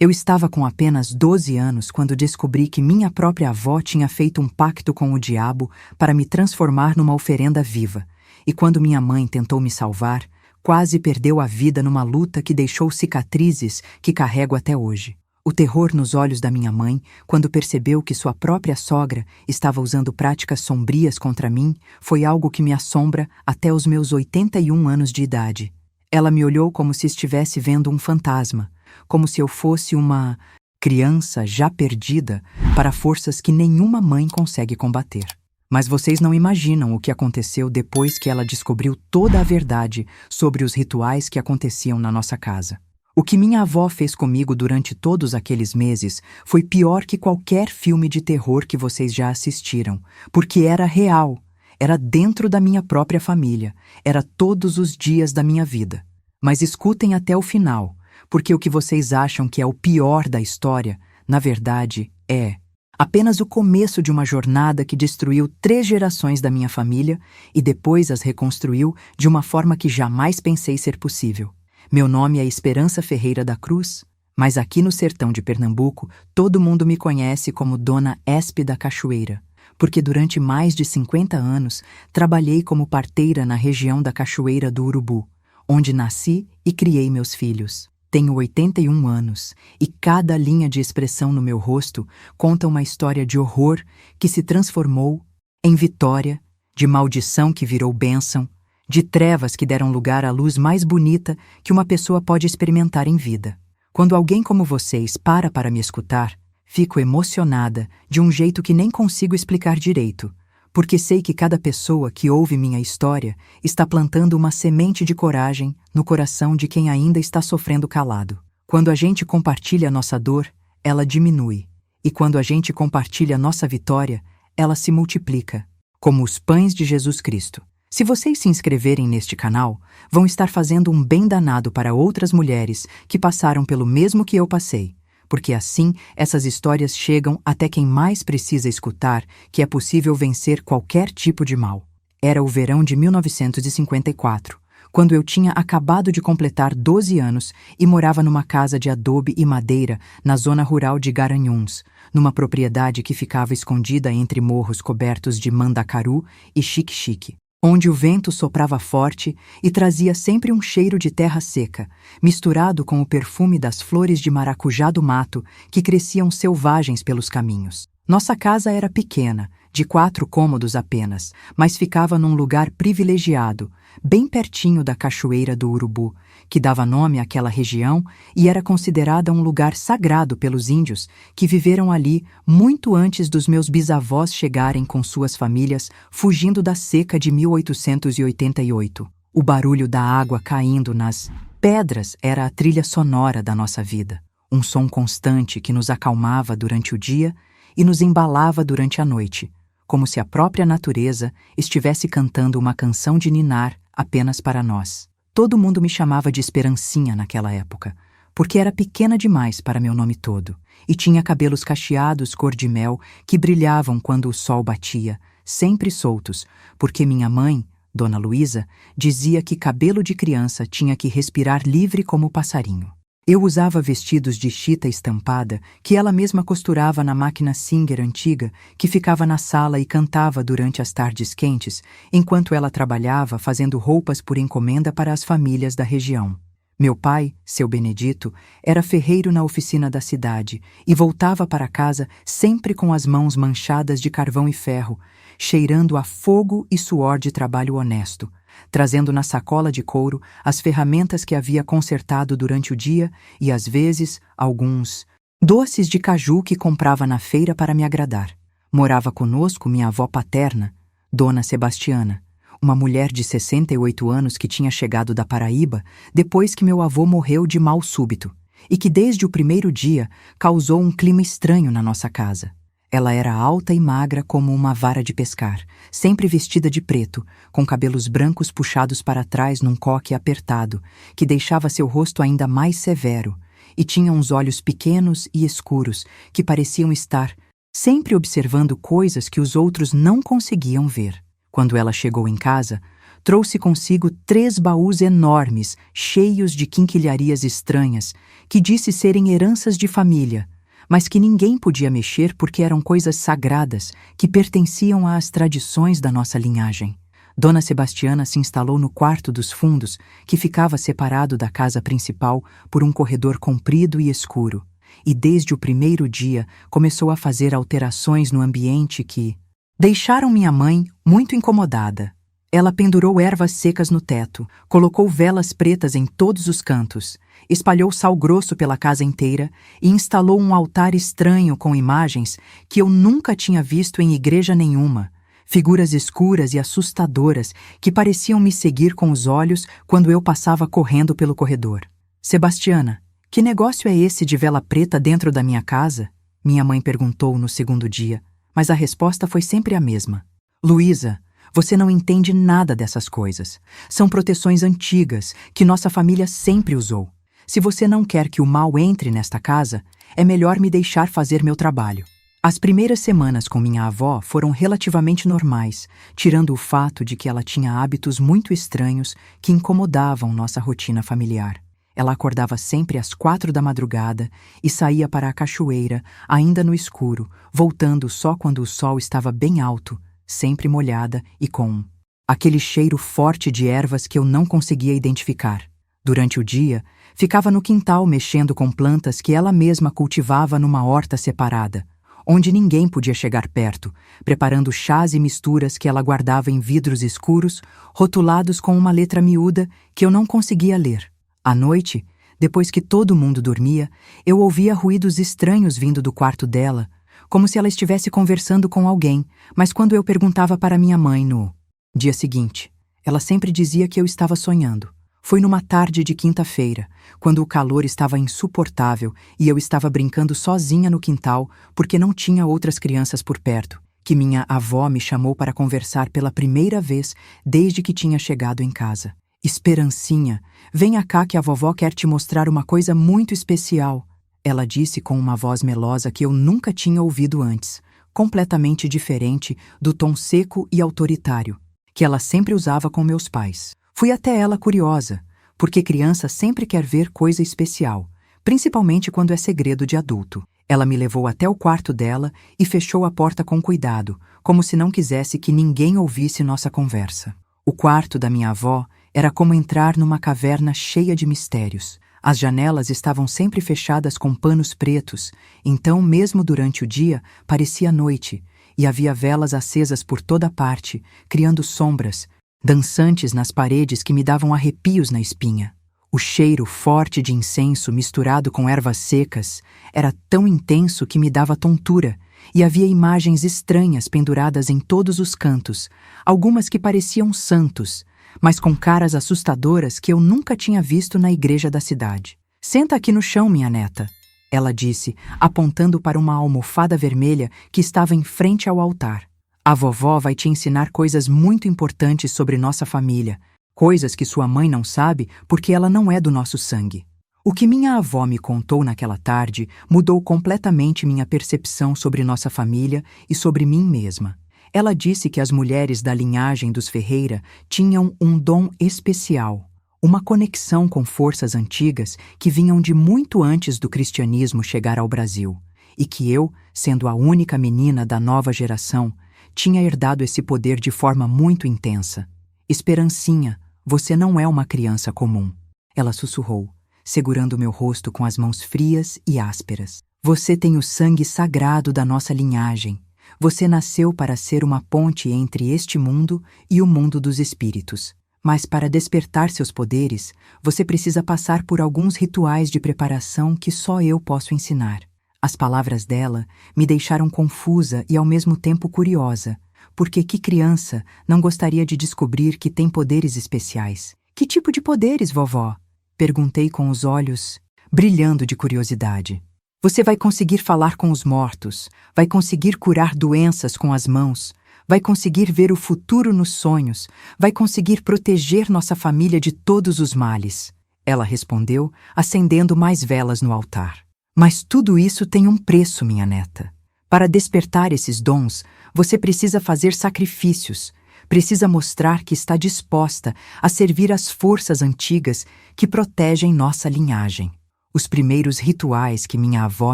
Eu estava com apenas 12 anos quando descobri que minha própria avó tinha feito um pacto com o diabo para me transformar numa oferenda viva, e quando minha mãe tentou me salvar, quase perdeu a vida numa luta que deixou cicatrizes que carrego até hoje. O terror nos olhos da minha mãe, quando percebeu que sua própria sogra estava usando práticas sombrias contra mim, foi algo que me assombra até os meus 81 anos de idade. Ela me olhou como se estivesse vendo um fantasma, como se eu fosse uma criança já perdida para forças que nenhuma mãe consegue combater. Mas vocês não imaginam o que aconteceu depois que ela descobriu toda a verdade sobre os rituais que aconteciam na nossa casa. O que minha avó fez comigo durante todos aqueles meses foi pior que qualquer filme de terror que vocês já assistiram, porque era real, era dentro da minha própria família, era todos os dias da minha vida. Mas escutem até o final, porque o que vocês acham que é o pior da história, na verdade, é apenas o começo de uma jornada que destruiu 3 gerações da minha família e depois as reconstruiu de uma forma que jamais pensei ser possível. Meu nome é Esperança Ferreira da Cruz, mas aqui no sertão de Pernambuco, todo mundo me conhece como Dona Espe da Cachoeira, porque durante mais de 50 anos trabalhei como parteira na região da Cachoeira do Urubu, onde nasci e criei meus filhos. Tenho 81 anos e cada linha de expressão no meu rosto conta uma história de horror que se transformou em vitória, de maldição que virou bênção, de trevas que deram lugar à luz mais bonita que uma pessoa pode experimentar em vida. Quando alguém como vocês para me escutar, fico emocionada de um jeito que nem consigo explicar direito, porque sei que cada pessoa que ouve minha história está plantando uma semente de coragem no coração de quem ainda está sofrendo calado. Quando a gente compartilha nossa dor, ela diminui, e quando a gente compartilha nossa vitória, ela se multiplica, como os pães de Jesus Cristo. Se vocês se inscreverem neste canal, vão estar fazendo um bem danado para outras mulheres que passaram pelo mesmo que eu passei, porque assim essas histórias chegam até quem mais precisa escutar que é possível vencer qualquer tipo de mal. Era o verão de 1954, quando eu tinha acabado de completar 12 anos e morava numa casa de adobe e madeira na zona rural de Garanhuns, numa propriedade que ficava escondida entre morros cobertos de mandacaru e xique-xique, onde o vento soprava forte e trazia sempre um cheiro de terra seca, misturado com o perfume das flores de maracujá do mato que cresciam selvagens pelos caminhos. Nossa casa era pequena, de 4 cômodos apenas, mas ficava num lugar privilegiado, bem pertinho da Cachoeira do Urubu, que dava nome àquela região e era considerada um lugar sagrado pelos índios que viveram ali muito antes dos meus bisavós chegarem com suas famílias fugindo da seca de 1888. O barulho da água caindo nas pedras era a trilha sonora da nossa vida, um som constante que nos acalmava durante o dia e nos embalava durante a noite, como se a própria natureza estivesse cantando uma canção de ninar apenas para nós. Todo mundo me chamava de Esperancinha naquela época, porque era pequena demais para meu nome todo, e tinha cabelos cacheados cor de mel que brilhavam quando o sol batia, sempre soltos, porque minha mãe, Dona Luísa, dizia que cabelo de criança tinha que respirar livre como o passarinho. Eu usava vestidos de chita estampada que ela mesma costurava na máquina Singer antiga que ficava na sala e cantava durante as tardes quentes, enquanto ela trabalhava fazendo roupas por encomenda para as famílias da região. Meu pai, seu Benedito, era ferreiro na oficina da cidade e voltava para casa sempre com as mãos manchadas de carvão e ferro, cheirando a fogo e suor de trabalho honesto, trazendo na sacola de couro as ferramentas que havia consertado durante o dia e, às vezes, alguns doces de caju que comprava na feira para me agradar. Morava conosco minha avó paterna, Dona Sebastiana, uma mulher de 68 anos que tinha chegado da Paraíba depois que meu avô morreu de mal súbito e que desde o primeiro dia causou um clima estranho na nossa casa. Ela era alta e magra como uma vara de pescar, sempre vestida de preto, com cabelos brancos puxados para trás num coque apertado, que deixava seu rosto ainda mais severo, e tinha uns olhos pequenos e escuros que pareciam estar sempre observando coisas que os outros não conseguiam ver. Quando ela chegou em casa, trouxe consigo 3 baús enormes, cheios de quinquilharias estranhas, que disse serem heranças de família, mas que ninguém podia mexer porque eram coisas sagradas que pertenciam às tradições da nossa linhagem. Dona Sebastiana se instalou no quarto dos fundos, que ficava separado da casa principal por um corredor comprido e escuro, e desde o primeiro dia começou a fazer alterações no ambiente que deixaram minha mãe muito incomodada. Ela pendurou ervas secas no teto, colocou velas pretas em todos os cantos, espalhou sal grosso pela casa inteira e instalou um altar estranho com imagens que eu nunca tinha visto em igreja nenhuma, figuras escuras e assustadoras que pareciam me seguir com os olhos quando eu passava correndo pelo corredor. Sebastiana, que negócio é esse de vela preta dentro da minha casa? Minha mãe perguntou no segundo dia, mas a resposta foi sempre a mesma. Luísa, você não entende nada dessas coisas. São proteções antigas que nossa família sempre usou. Se você não quer que o mal entre nesta casa, é melhor me deixar fazer meu trabalho. As primeiras semanas com minha avó foram relativamente normais, tirando o fato de que ela tinha hábitos muito estranhos que incomodavam nossa rotina familiar. Ela acordava sempre às 4 da madrugada e saía para a cachoeira, ainda no escuro, voltando só quando o sol estava bem alto, sempre molhada e com aquele cheiro forte de ervas que eu não conseguia identificar. Durante o dia, ficava no quintal mexendo com plantas que ela mesma cultivava numa horta separada, onde ninguém podia chegar perto, preparando chás e misturas que ela guardava em vidros escuros, rotulados com uma letra miúda que eu não conseguia ler. À noite, depois que todo mundo dormia, eu ouvia ruídos estranhos vindo do quarto dela, como se ela estivesse conversando com alguém, mas quando eu perguntava para minha mãe no dia seguinte, ela sempre dizia que eu estava sonhando. Foi numa tarde de quinta-feira, quando o calor estava insuportável e eu estava brincando sozinha no quintal porque não tinha outras crianças por perto, que minha avó me chamou para conversar pela primeira vez desde que tinha chegado em casa. Esperancinha, venha cá que a vovó quer te mostrar uma coisa muito especial. Ela disse com uma voz melosa que eu nunca tinha ouvido antes, completamente diferente do tom seco e autoritário, que ela sempre usava com meus pais. Fui até ela curiosa, porque criança sempre quer ver coisa especial, principalmente quando é segredo de adulto. Ela me levou até o quarto dela e fechou a porta com cuidado, como se não quisesse que ninguém ouvisse nossa conversa. O quarto da minha avó era como entrar numa caverna cheia de mistérios. As janelas estavam sempre fechadas com panos pretos, então, mesmo durante o dia, parecia noite, e havia velas acesas por toda parte, criando sombras, dançantes nas paredes que me davam arrepios na espinha. O cheiro forte de incenso misturado com ervas secas era tão intenso que me dava tontura, e havia imagens estranhas penduradas em todos os cantos, algumas que pareciam santos, mas com caras assustadoras que eu nunca tinha visto na igreja da cidade. Senta aqui no chão, minha neta, ela disse, apontando para uma almofada vermelha que estava em frente ao altar. A vovó vai te ensinar coisas muito importantes sobre nossa família, coisas que sua mãe não sabe porque ela não é do nosso sangue. O que minha avó me contou naquela tarde mudou completamente minha percepção sobre nossa família e sobre mim mesma. Ela disse que as mulheres da linhagem dos Ferreira tinham um dom especial, uma conexão com forças antigas que vinham de muito antes do cristianismo chegar ao Brasil, e que eu, sendo a única menina da nova geração, tinha herdado esse poder de forma muito intensa. Esperancinha, você não é uma criança comum, ela sussurrou, segurando meu rosto com as mãos frias e ásperas. Você tem o sangue sagrado da nossa linhagem. Você nasceu para ser uma ponte entre este mundo e o mundo dos espíritos. Mas para despertar seus poderes, você precisa passar por alguns rituais de preparação que só eu posso ensinar. As palavras dela me deixaram confusa e ao mesmo tempo curiosa, porque que criança não gostaria de descobrir que tem poderes especiais? Que tipo de poderes, vovó? Perguntei com os olhos brilhando de curiosidade. Você vai conseguir falar com os mortos, vai conseguir curar doenças com as mãos, vai conseguir ver o futuro nos sonhos, vai conseguir proteger nossa família de todos os males. Ela respondeu, acendendo mais velas no altar. Mas tudo isso tem um preço, minha neta. Para despertar esses dons, você precisa fazer sacrifícios, Precisa mostrar que está disposta a servir às forças antigas que protegem nossa linhagem. Os primeiros rituais que minha avó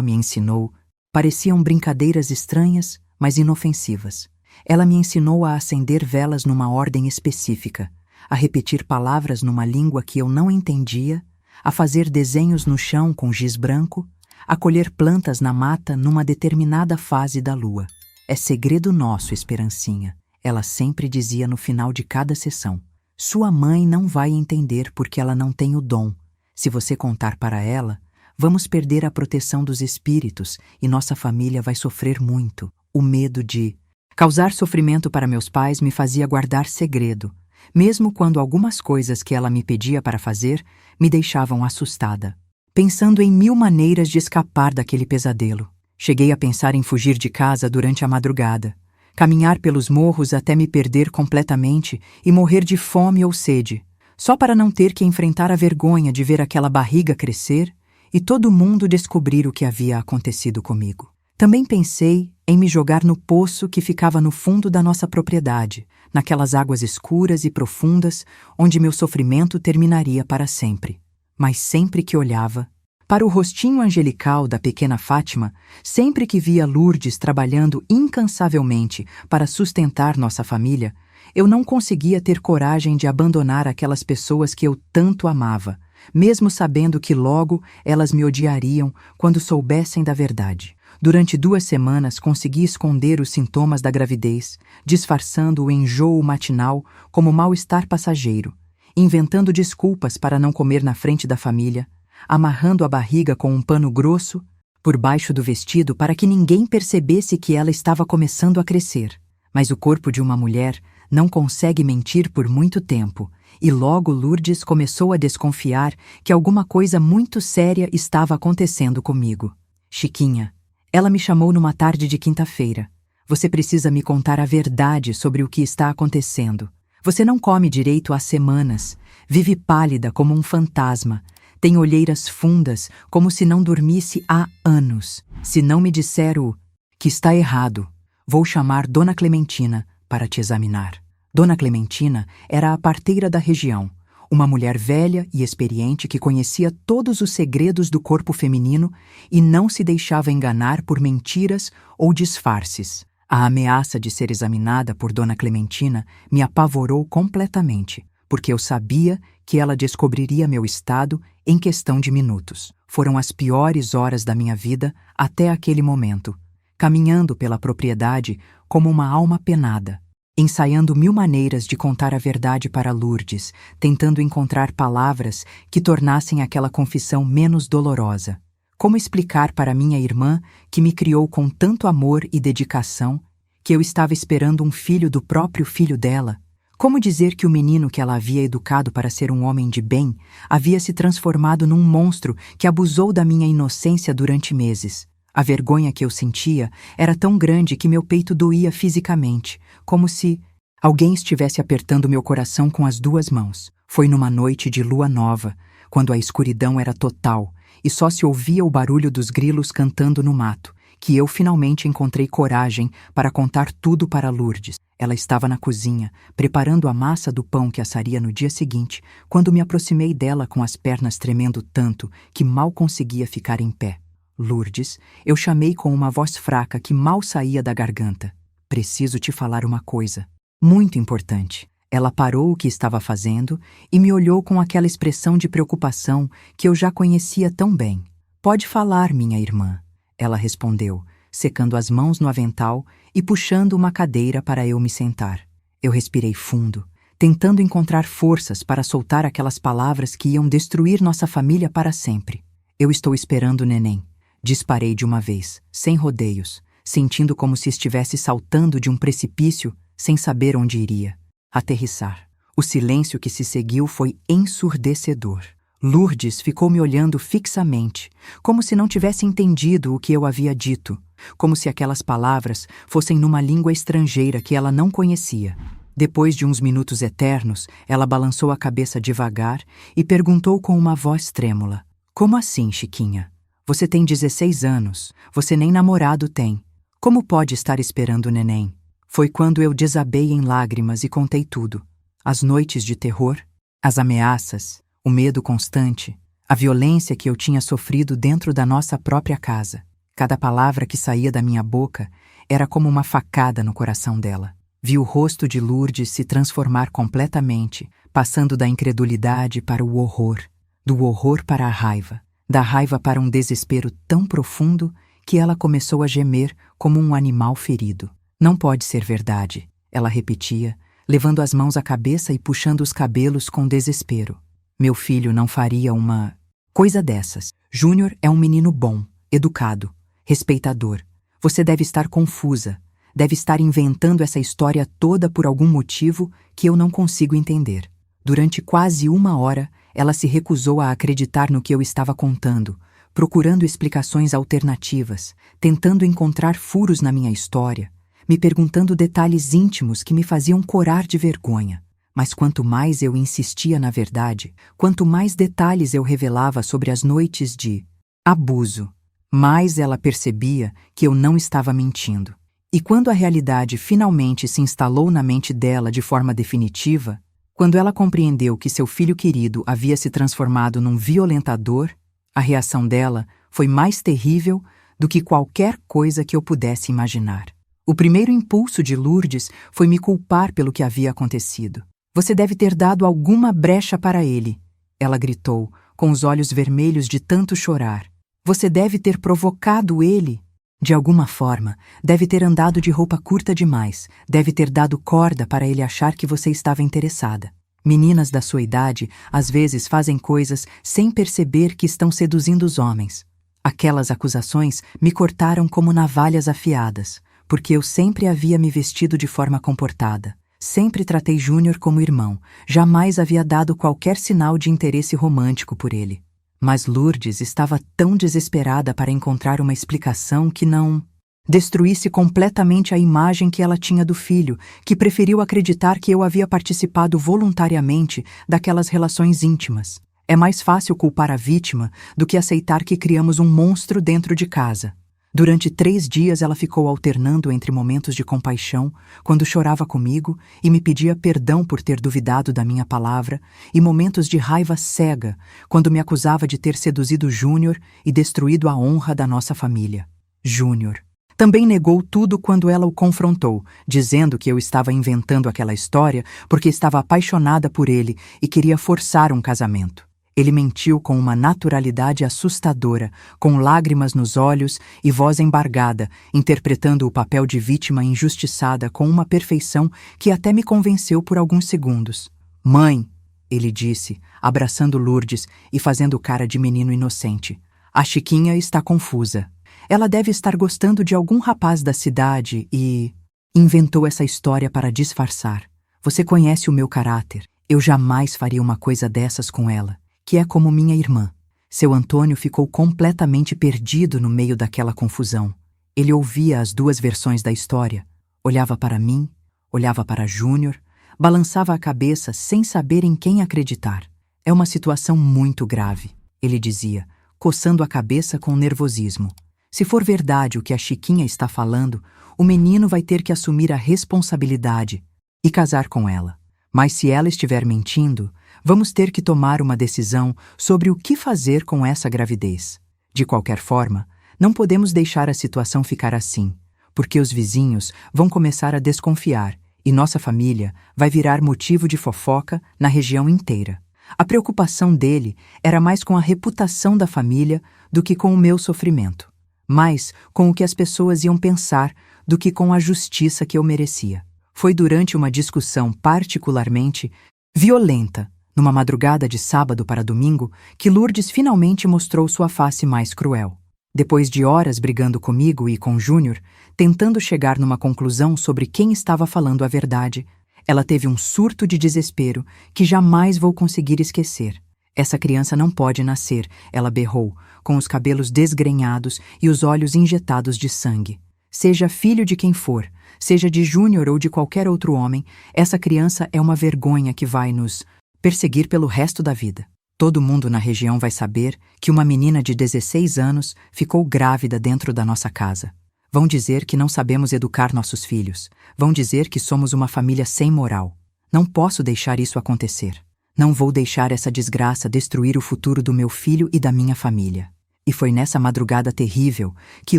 me ensinou pareciam brincadeiras estranhas, mas inofensivas. Ela me ensinou a acender velas numa ordem específica, a repetir palavras numa língua que eu não entendia, a fazer desenhos no chão com giz branco, a colher plantas na mata numa determinada fase da lua. É segredo nosso, Esperancinha, ela sempre dizia no final de cada sessão. Sua mãe não vai entender porque ela não tem o dom. Se você contar para ela, vamos perder a proteção dos espíritos e nossa família vai sofrer muito. O medo de causar sofrimento para meus pais me fazia guardar segredo, mesmo quando algumas coisas que ela me pedia para fazer me deixavam assustada. Pensando em 1000 maneiras de escapar daquele pesadelo. Cheguei a pensar em fugir de casa durante a madrugada, caminhar pelos morros até me perder completamente e morrer de fome ou sede, só para não ter que enfrentar a vergonha de ver aquela barriga crescer e todo mundo descobrir o que havia acontecido comigo. Também pensei em me jogar no poço que ficava no fundo da nossa propriedade, naquelas águas escuras e profundas onde meu sofrimento terminaria para sempre. Mas sempre que olhava para o rostinho angelical da pequena Fátima, sempre que via Lourdes trabalhando incansavelmente para sustentar nossa família, eu não conseguia ter coragem de abandonar aquelas pessoas que eu tanto amava, mesmo sabendo que logo elas me odiariam quando soubessem da verdade. Durante 2 semanas consegui esconder os sintomas da gravidez, disfarçando o enjoo matinal como mal-estar passageiro, inventando desculpas para não comer na frente da família, amarrando a barriga com um pano grosso por baixo do vestido para que ninguém percebesse que ela estava começando a crescer. Mas o corpo de uma mulher não consegue mentir por muito tempo, e logo Lourdes começou a desconfiar que alguma coisa muito séria estava acontecendo comigo. Chiquinha, ela me chamou numa tarde de quinta-feira. Você precisa me contar a verdade sobre o que está acontecendo. Você não come direito há semanas, vive pálida como um fantasma, tem olheiras fundas como se não dormisse há anos. Se não me disser o que está errado, vou chamar Dona Clementina para te examinar. Dona Clementina era a parteira da região, uma mulher velha e experiente que conhecia todos os segredos do corpo feminino e não se deixava enganar por mentiras ou disfarces. A ameaça de ser examinada por Dona Clementina me apavorou completamente, porque eu sabia que ela descobriria meu estado em questão de minutos. Foram as piores horas da minha vida até aquele momento, caminhando pela propriedade como uma alma penada, ensaiando 1000 maneiras de contar a verdade para Lourdes, tentando encontrar palavras que tornassem aquela confissão menos dolorosa. Como explicar para minha irmã, que me criou com tanto amor e dedicação, que eu estava esperando um filho do próprio filho dela? Como dizer que o menino que ela havia educado para ser um homem de bem havia se transformado num monstro que abusou da minha inocência durante meses? A vergonha que eu sentia era tão grande que meu peito doía fisicamente, como se alguém estivesse apertando meu coração com as 2 mãos. Foi numa noite de lua nova, quando a escuridão era total e só se ouvia o barulho dos grilos cantando no mato, que eu finalmente encontrei coragem para contar tudo para Lourdes. Ela estava na cozinha, preparando a massa do pão que assaria no dia seguinte, quando me aproximei dela com as pernas tremendo tanto que mal conseguia ficar em pé. Lourdes, eu chamei com uma voz fraca que mal saía da garganta. Preciso te falar uma coisa, muito importante. Ela parou o que estava fazendo e me olhou com aquela expressão de preocupação que eu já conhecia tão bem. Pode falar, minha irmã, ela respondeu, secando as mãos no avental e puxando uma cadeira para eu me sentar. Eu respirei fundo, tentando encontrar forças para soltar aquelas palavras que iam destruir nossa família para sempre. Eu estou esperando o neném. Disparei de uma vez, sem rodeios, sentindo como se estivesse saltando de um precipício sem saber onde iria. Aterrissar. O silêncio que se seguiu foi ensurdecedor. Lourdes ficou me olhando fixamente, como se não tivesse entendido o que eu havia dito, como se aquelas palavras fossem numa língua estrangeira que ela não conhecia. Depois de uns minutos eternos, ela balançou a cabeça devagar e perguntou com uma voz trêmula: Como assim, Chiquinha? Você tem 16 anos, você nem namorado tem. Como pode estar esperando o neném? Foi quando eu desabei em lágrimas e contei tudo. As noites de terror, as ameaças, o medo constante, a violência que eu tinha sofrido dentro da nossa própria casa. Cada palavra que saía da minha boca era como uma facada no coração dela. Vi o rosto de Lourdes se transformar completamente, passando da incredulidade para o horror, do horror para a raiva, da raiva para um desespero tão profundo que ela começou a gemer como um animal ferido. Não pode ser verdade, ela repetia, levando as mãos à cabeça e puxando os cabelos com desespero. Meu filho não faria uma coisa dessas. Júnior é um menino bom, educado, respeitador. Você deve estar confusa, deve estar inventando essa história toda por algum motivo que eu não consigo entender. Durante quase 1 hora, ela se recusou a acreditar no que eu estava contando, procurando explicações alternativas, tentando encontrar furos na minha história, me perguntando detalhes íntimos que me faziam corar de vergonha. Mas quanto mais eu insistia na verdade, quanto mais detalhes eu revelava sobre as noites de abuso, mais ela percebia que eu não estava mentindo. E quando a realidade finalmente se instalou na mente dela de forma definitiva, quando ela compreendeu que seu filho querido havia se transformado num violentador, a reação dela foi mais terrível do que qualquer coisa que eu pudesse imaginar. O primeiro impulso de Lourdes foi me culpar pelo que havia acontecido. Você deve ter dado alguma brecha para ele, ela gritou, com os olhos vermelhos de tanto chorar. Você deve ter provocado ele. De alguma forma, deve ter andado de roupa curta demais, deve ter dado corda para ele achar que você estava interessada. Meninas da sua idade às vezes fazem coisas sem perceber que estão seduzindo os homens. Aquelas acusações me cortaram como navalhas afiadas, porque eu sempre havia me vestido de forma comportada. Sempre tratei Júnior como irmão, jamais havia dado qualquer sinal de interesse romântico por ele. Mas Lourdes estava tão desesperada para encontrar uma explicação que não destruísse completamente a imagem que ela tinha do filho, que preferiu acreditar que eu havia participado voluntariamente daquelas relações íntimas. É mais fácil culpar a vítima do que aceitar que criamos um monstro dentro de casa. Durante 3 dias ela ficou alternando entre momentos de compaixão, quando chorava comigo e me pedia perdão por ter duvidado da minha palavra, e momentos de raiva cega, quando me acusava de ter seduzido Júnior e destruído a honra da nossa família. Júnior também negou tudo quando ela o confrontou, dizendo que eu estava inventando aquela história porque estava apaixonada por ele e queria forçar um casamento. Ele mentiu com uma naturalidade assustadora, com lágrimas nos olhos e voz embargada, interpretando o papel de vítima injustiçada com uma perfeição que até me convenceu por alguns segundos. Mãe, ele disse, abraçando Lourdes e fazendo cara de menino inocente. A Chiquinha está confusa. Ela deve estar gostando de algum rapaz da cidade e inventou essa história para disfarçar. Você conhece o meu caráter. Eu jamais faria uma coisa dessas com ela, que é como minha irmã. Seu Antônio ficou completamente perdido no meio daquela confusão. Ele ouvia as 2 versões da história, olhava para mim, olhava para Júnior, balançava a cabeça sem saber em quem acreditar. É uma situação muito grave, ele dizia, coçando a cabeça com nervosismo. Se for verdade o que a Chiquinha está falando, o menino vai ter que assumir a responsabilidade e casar com ela. Mas se ela estiver mentindo, vamos ter que tomar uma decisão sobre o que fazer com essa gravidez. De qualquer forma, não podemos deixar a situação ficar assim, porque os vizinhos vão começar a desconfiar e nossa família vai virar motivo de fofoca na região inteira. A preocupação dele era mais com a reputação da família do que com o meu sofrimento, mais com o que as pessoas iam pensar do que com a justiça que eu merecia. Foi durante uma discussão particularmente violenta, numa madrugada de sábado para domingo, que Lourdes finalmente mostrou sua face mais cruel. Depois de horas brigando comigo e com Júnior, tentando chegar numa conclusão sobre quem estava falando a verdade, ela teve um surto de desespero que jamais vou conseguir esquecer. Essa criança não pode nascer, ela berrou, com os cabelos desgrenhados e os olhos injetados de sangue. Seja filho de quem for, seja de Júnior ou de qualquer outro homem, essa criança é uma vergonha que vai nos perseguir pelo resto da vida. Todo mundo na região vai saber que uma menina de 16 anos ficou grávida dentro da nossa casa. Vão dizer que não sabemos educar nossos filhos. Vão dizer que somos uma família sem moral. Não posso deixar isso acontecer. Não vou deixar essa desgraça destruir o futuro do meu filho e da minha família. E foi nessa madrugada terrível que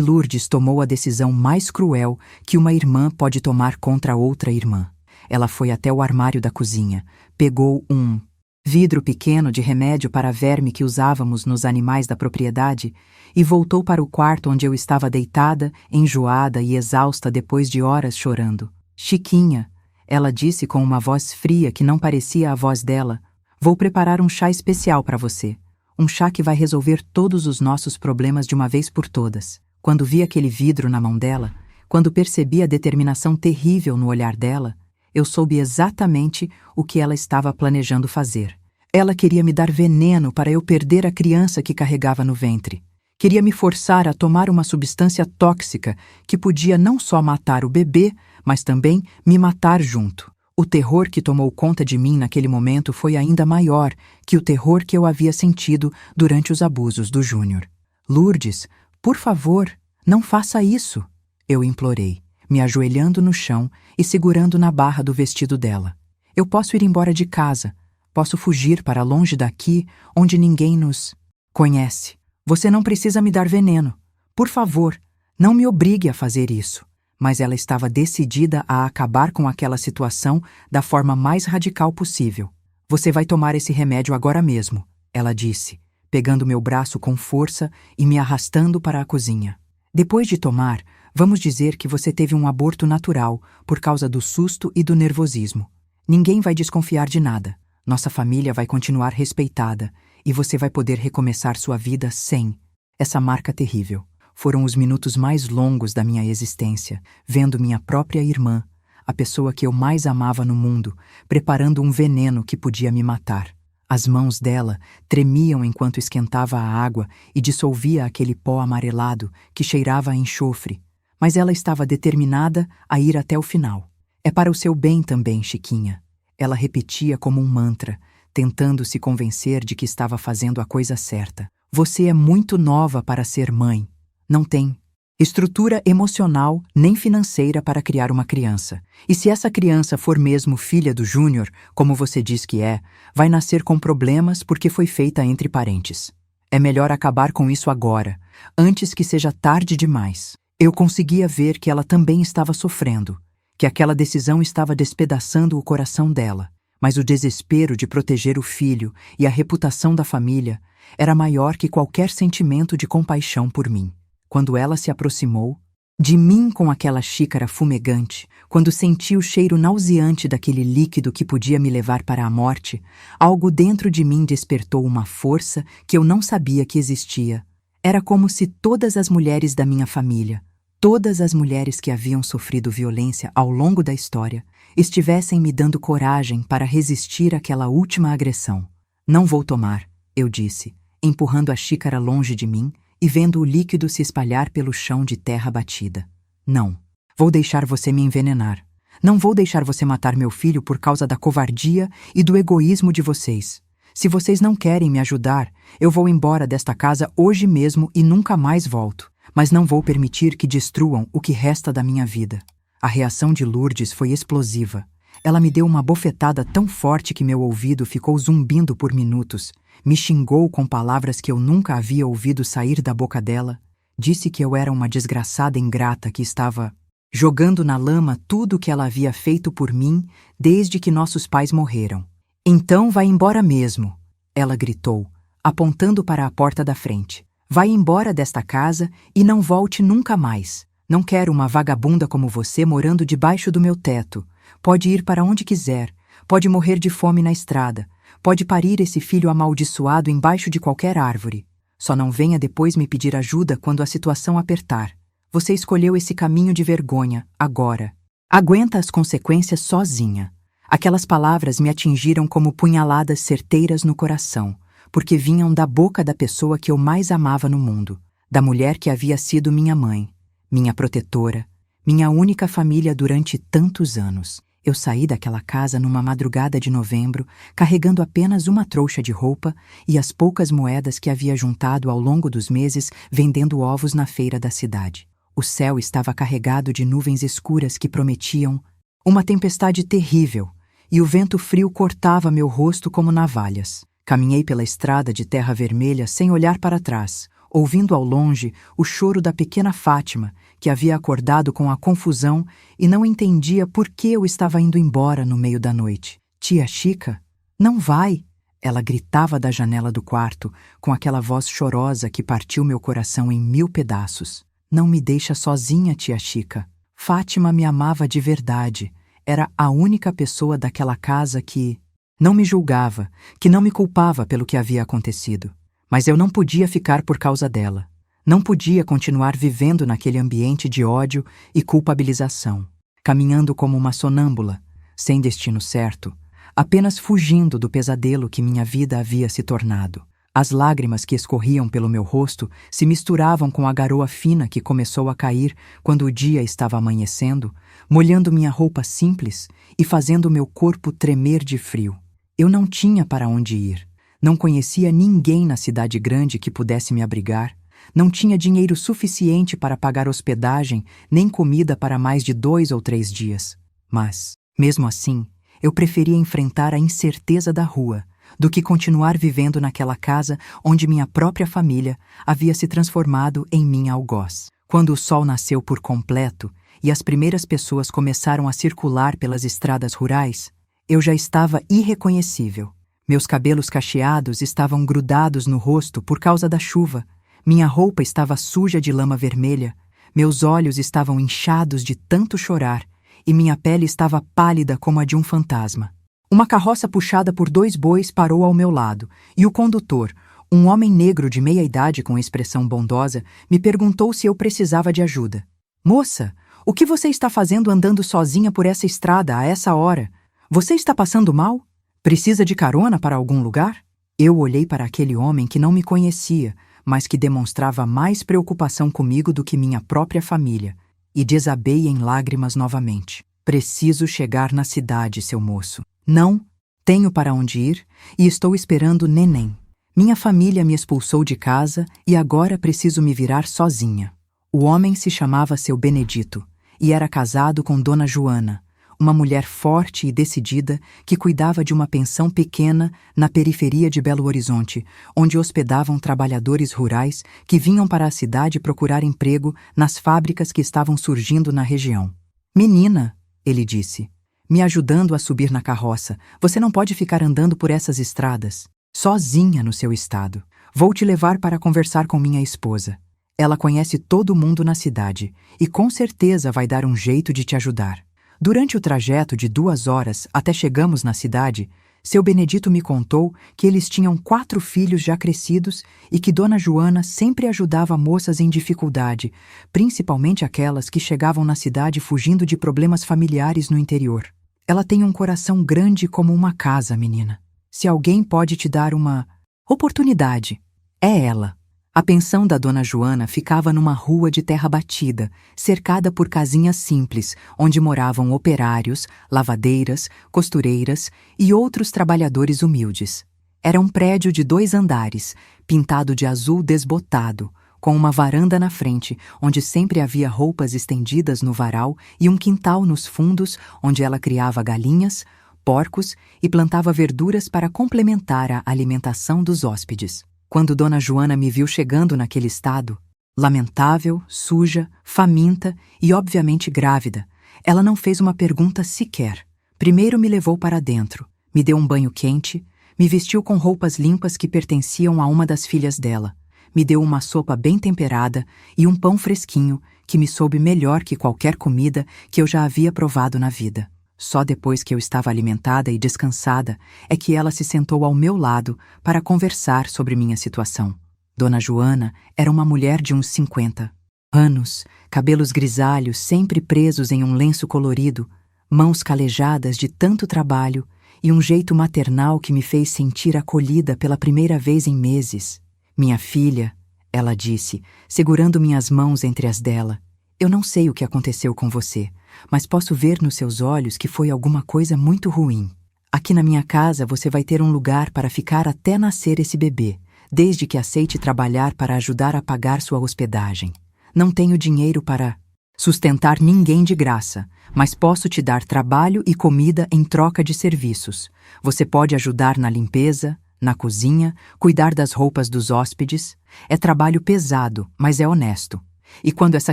Lourdes tomou a decisão mais cruel que uma irmã pode tomar contra outra irmã. Ela foi até o armário da cozinha, pegou um vidro pequeno de remédio para verme que usávamos nos animais da propriedade e voltou para o quarto onde eu estava deitada, enjoada e exausta depois de horas chorando. Chiquinha, ela disse com uma voz fria que não parecia a voz dela, vou preparar um chá especial para você. Um chá que vai resolver todos os nossos problemas de uma vez por todas. Quando vi aquele vidro na mão dela, quando percebi a determinação terrível no olhar dela, eu soube exatamente o que ela estava planejando fazer. Ela queria me dar veneno para eu perder a criança que carregava no ventre. Queria me forçar a tomar uma substância tóxica que podia não só matar o bebê, mas também me matar junto. O terror que tomou conta de mim naquele momento foi ainda maior que o terror que eu havia sentido durante os abusos do Júnior. Lourdes, por favor, não faça isso, eu implorei, me ajoelhando no chão e segurando na barra do vestido dela. Eu posso ir embora de casa, posso fugir para longe daqui, onde ninguém nos conhece. Você não precisa me dar veneno. Por favor, não me obrigue a fazer isso. Mas ela estava decidida a acabar com aquela situação da forma mais radical possível. Você vai tomar esse remédio agora mesmo, ela disse, pegando meu braço com força e me arrastando para a cozinha. Depois de tomar, vamos dizer que você teve um aborto natural por causa do susto e do nervosismo. Ninguém vai desconfiar de nada. Nossa família vai continuar respeitada e você vai poder recomeçar sua vida sem essa marca terrível. Foram os minutos mais longos da minha existência, vendo minha própria irmã, a pessoa que eu mais amava no mundo, preparando um veneno que podia me matar. As mãos dela tremiam enquanto esquentava a água e dissolvia aquele pó amarelado que cheirava a enxofre, mas ela estava determinada a ir até o final. É para o seu bem também, Chiquinha. Ela repetia como um mantra, tentando se convencer de que estava fazendo a coisa certa. Você é muito nova para ser mãe. Não tem estrutura emocional nem financeira para criar uma criança. E se essa criança for mesmo filha do Júnior, como você diz que é, vai nascer com problemas porque foi feita entre parentes. É melhor acabar com isso agora, antes que seja tarde demais. Eu conseguia ver que ela também estava sofrendo, que aquela decisão estava despedaçando o coração dela, mas o desespero de proteger o filho e a reputação da família era maior que qualquer sentimento de compaixão por mim. Quando ela se aproximou de mim com aquela xícara fumegante, quando senti o cheiro nauseante daquele líquido que podia me levar para a morte, algo dentro de mim despertou uma força que eu não sabia que existia. Era como se todas as mulheres da minha família, todas as mulheres que haviam sofrido violência ao longo da história, estivessem me dando coragem para resistir àquela última agressão. Não vou tomar, eu disse, empurrando a xícara longe de mim, e vendo o líquido se espalhar pelo chão de terra batida. Não. Vou deixar você me envenenar. Não vou deixar você matar meu filho por causa da covardia e do egoísmo de vocês. Se vocês não querem me ajudar, eu vou embora desta casa hoje mesmo e nunca mais volto. Mas não vou permitir que destruam o que resta da minha vida. A reação de Lourdes foi explosiva. Ela me deu uma bofetada tão forte que meu ouvido ficou zumbindo por minutos. Me xingou com palavras que eu nunca havia ouvido sair da boca dela. Disse que eu era uma desgraçada ingrata que estava jogando na lama tudo o que ela havia feito por mim desde que nossos pais morreram. Então vai embora mesmo, ela gritou, apontando para a porta da frente. Vai embora desta casa e não volte nunca mais. Não quero uma vagabunda como você morando debaixo do meu teto. Pode ir para onde quiser. Pode morrer de fome na estrada. Pode parir esse filho amaldiçoado embaixo de qualquer árvore. Só não venha depois me pedir ajuda quando a situação apertar. Você escolheu esse caminho de vergonha, agora. Aguenta as consequências sozinha. Aquelas palavras me atingiram como punhaladas certeiras no coração, porque vinham da boca da pessoa que eu mais amava no mundo, da mulher que havia sido minha mãe, minha protetora, minha única família durante tantos anos. Eu saí daquela casa numa madrugada de novembro, carregando apenas uma trouxa de roupa e as poucas moedas que havia juntado ao longo dos meses vendendo ovos na feira da cidade. O céu estava carregado de nuvens escuras que prometiam uma tempestade terrível, e o vento frio cortava meu rosto como navalhas. Caminhei pela estrada de terra vermelha sem olhar para trás, ouvindo ao longe o choro da pequena Fátima, que havia acordado com a confusão e não entendia por que eu estava indo embora no meio da noite. Tia Chica, não vai! Ela gritava da janela do quarto, com aquela voz chorosa que partiu meu coração em 1000 pedaços. Não me deixa sozinha, tia Chica. Fátima me amava de verdade. Era a única pessoa daquela casa que não me julgava, que não me culpava pelo que havia acontecido. Mas eu não podia ficar por causa dela. Não podia continuar vivendo naquele ambiente de ódio e culpabilização, caminhando como uma sonâmbula, sem destino certo, apenas fugindo do pesadelo que minha vida havia se tornado. As lágrimas que escorriam pelo meu rosto se misturavam com a garoa fina que começou a cair quando o dia estava amanhecendo, molhando minha roupa simples e fazendo meu corpo tremer de frio. Eu não tinha para onde ir. Não conhecia ninguém na cidade grande que pudesse me abrigar. Não tinha dinheiro suficiente para pagar hospedagem nem comida para mais de 2 ou 3 dias. Mas, mesmo assim, eu preferia enfrentar a incerteza da rua do que continuar vivendo naquela casa onde minha própria família havia se transformado em minha algoz. Quando o sol nasceu por completo e as primeiras pessoas começaram a circular pelas estradas rurais, eu já estava irreconhecível. Meus cabelos cacheados estavam grudados no rosto por causa da chuva, minha roupa estava suja de lama vermelha, meus olhos estavam inchados de tanto chorar e minha pele estava pálida como a de um fantasma. Uma carroça puxada por 2 bois parou ao meu lado, e o condutor, um homem negro de meia idade com expressão bondosa, me perguntou se eu precisava de ajuda. Moça, o que você está fazendo andando sozinha por essa estrada a essa hora? Você está passando mal? Precisa de carona para algum lugar? Eu olhei para aquele homem que não me conhecia, mas que demonstrava mais preocupação comigo do que minha própria família, e desabei em lágrimas novamente. Preciso chegar na cidade, seu moço. Não, tenho para onde ir e estou esperando neném. Minha família me expulsou de casa e agora preciso me virar sozinha. O homem se chamava seu Benedito e era casado com Dona Joana, uma mulher forte e decidida que cuidava de uma pensão pequena na periferia de Belo Horizonte, onde hospedavam trabalhadores rurais que vinham para a cidade procurar emprego nas fábricas que estavam surgindo na região. Menina, ele disse, me ajudando a subir na carroça, você não pode ficar andando por essas estradas, sozinha no seu estado. Vou te levar para conversar com minha esposa. Ela conhece todo mundo na cidade e com certeza vai dar um jeito de te ajudar. Durante o trajeto de 2 horas até chegamos na cidade, seu Benedito me contou que eles tinham 4 filhos já crescidos e que Dona Joana sempre ajudava moças em dificuldade, principalmente aquelas que chegavam na cidade fugindo de problemas familiares no interior. Ela tem um coração grande como uma casa, menina. Se alguém pode te dar uma oportunidade, é ela. A pensão da Dona Joana ficava numa rua de terra batida, cercada por casinhas simples, onde moravam operários, lavadeiras, costureiras e outros trabalhadores humildes. Era um prédio de 2 andares, pintado de azul desbotado, com uma varanda na frente, onde sempre havia roupas estendidas no varal e um quintal nos fundos, onde ela criava galinhas, porcos e plantava verduras para complementar a alimentação dos hóspedes. Quando Dona Joana me viu chegando naquele estado, lamentável, suja, faminta e obviamente grávida, ela não fez uma pergunta sequer. Primeiro me levou para dentro, me deu um banho quente, me vestiu com roupas limpas que pertenciam a uma das filhas dela, me deu uma sopa bem temperada e um pão fresquinho que me soube melhor que qualquer comida que eu já havia provado na vida. Só depois que eu estava alimentada e descansada é que ela se sentou ao meu lado para conversar sobre minha situação. Dona Joana era uma mulher de uns 50 anos, cabelos grisalhos sempre presos em um lenço colorido, mãos calejadas de tanto trabalho e um jeito maternal que me fez sentir acolhida pela primeira vez em meses. Minha filha, ela disse, segurando minhas mãos entre as dela, eu não sei o que aconteceu com você, mas posso ver nos seus olhos que foi alguma coisa muito ruim. Aqui na minha casa você vai ter um lugar para ficar até nascer esse bebê, desde que aceite trabalhar para ajudar a pagar sua hospedagem. Não tenho dinheiro para sustentar ninguém de graça, mas posso te dar trabalho e comida em troca de serviços. Você pode ajudar na limpeza, na cozinha, cuidar das roupas dos hóspedes. É trabalho pesado, mas é honesto. E quando essa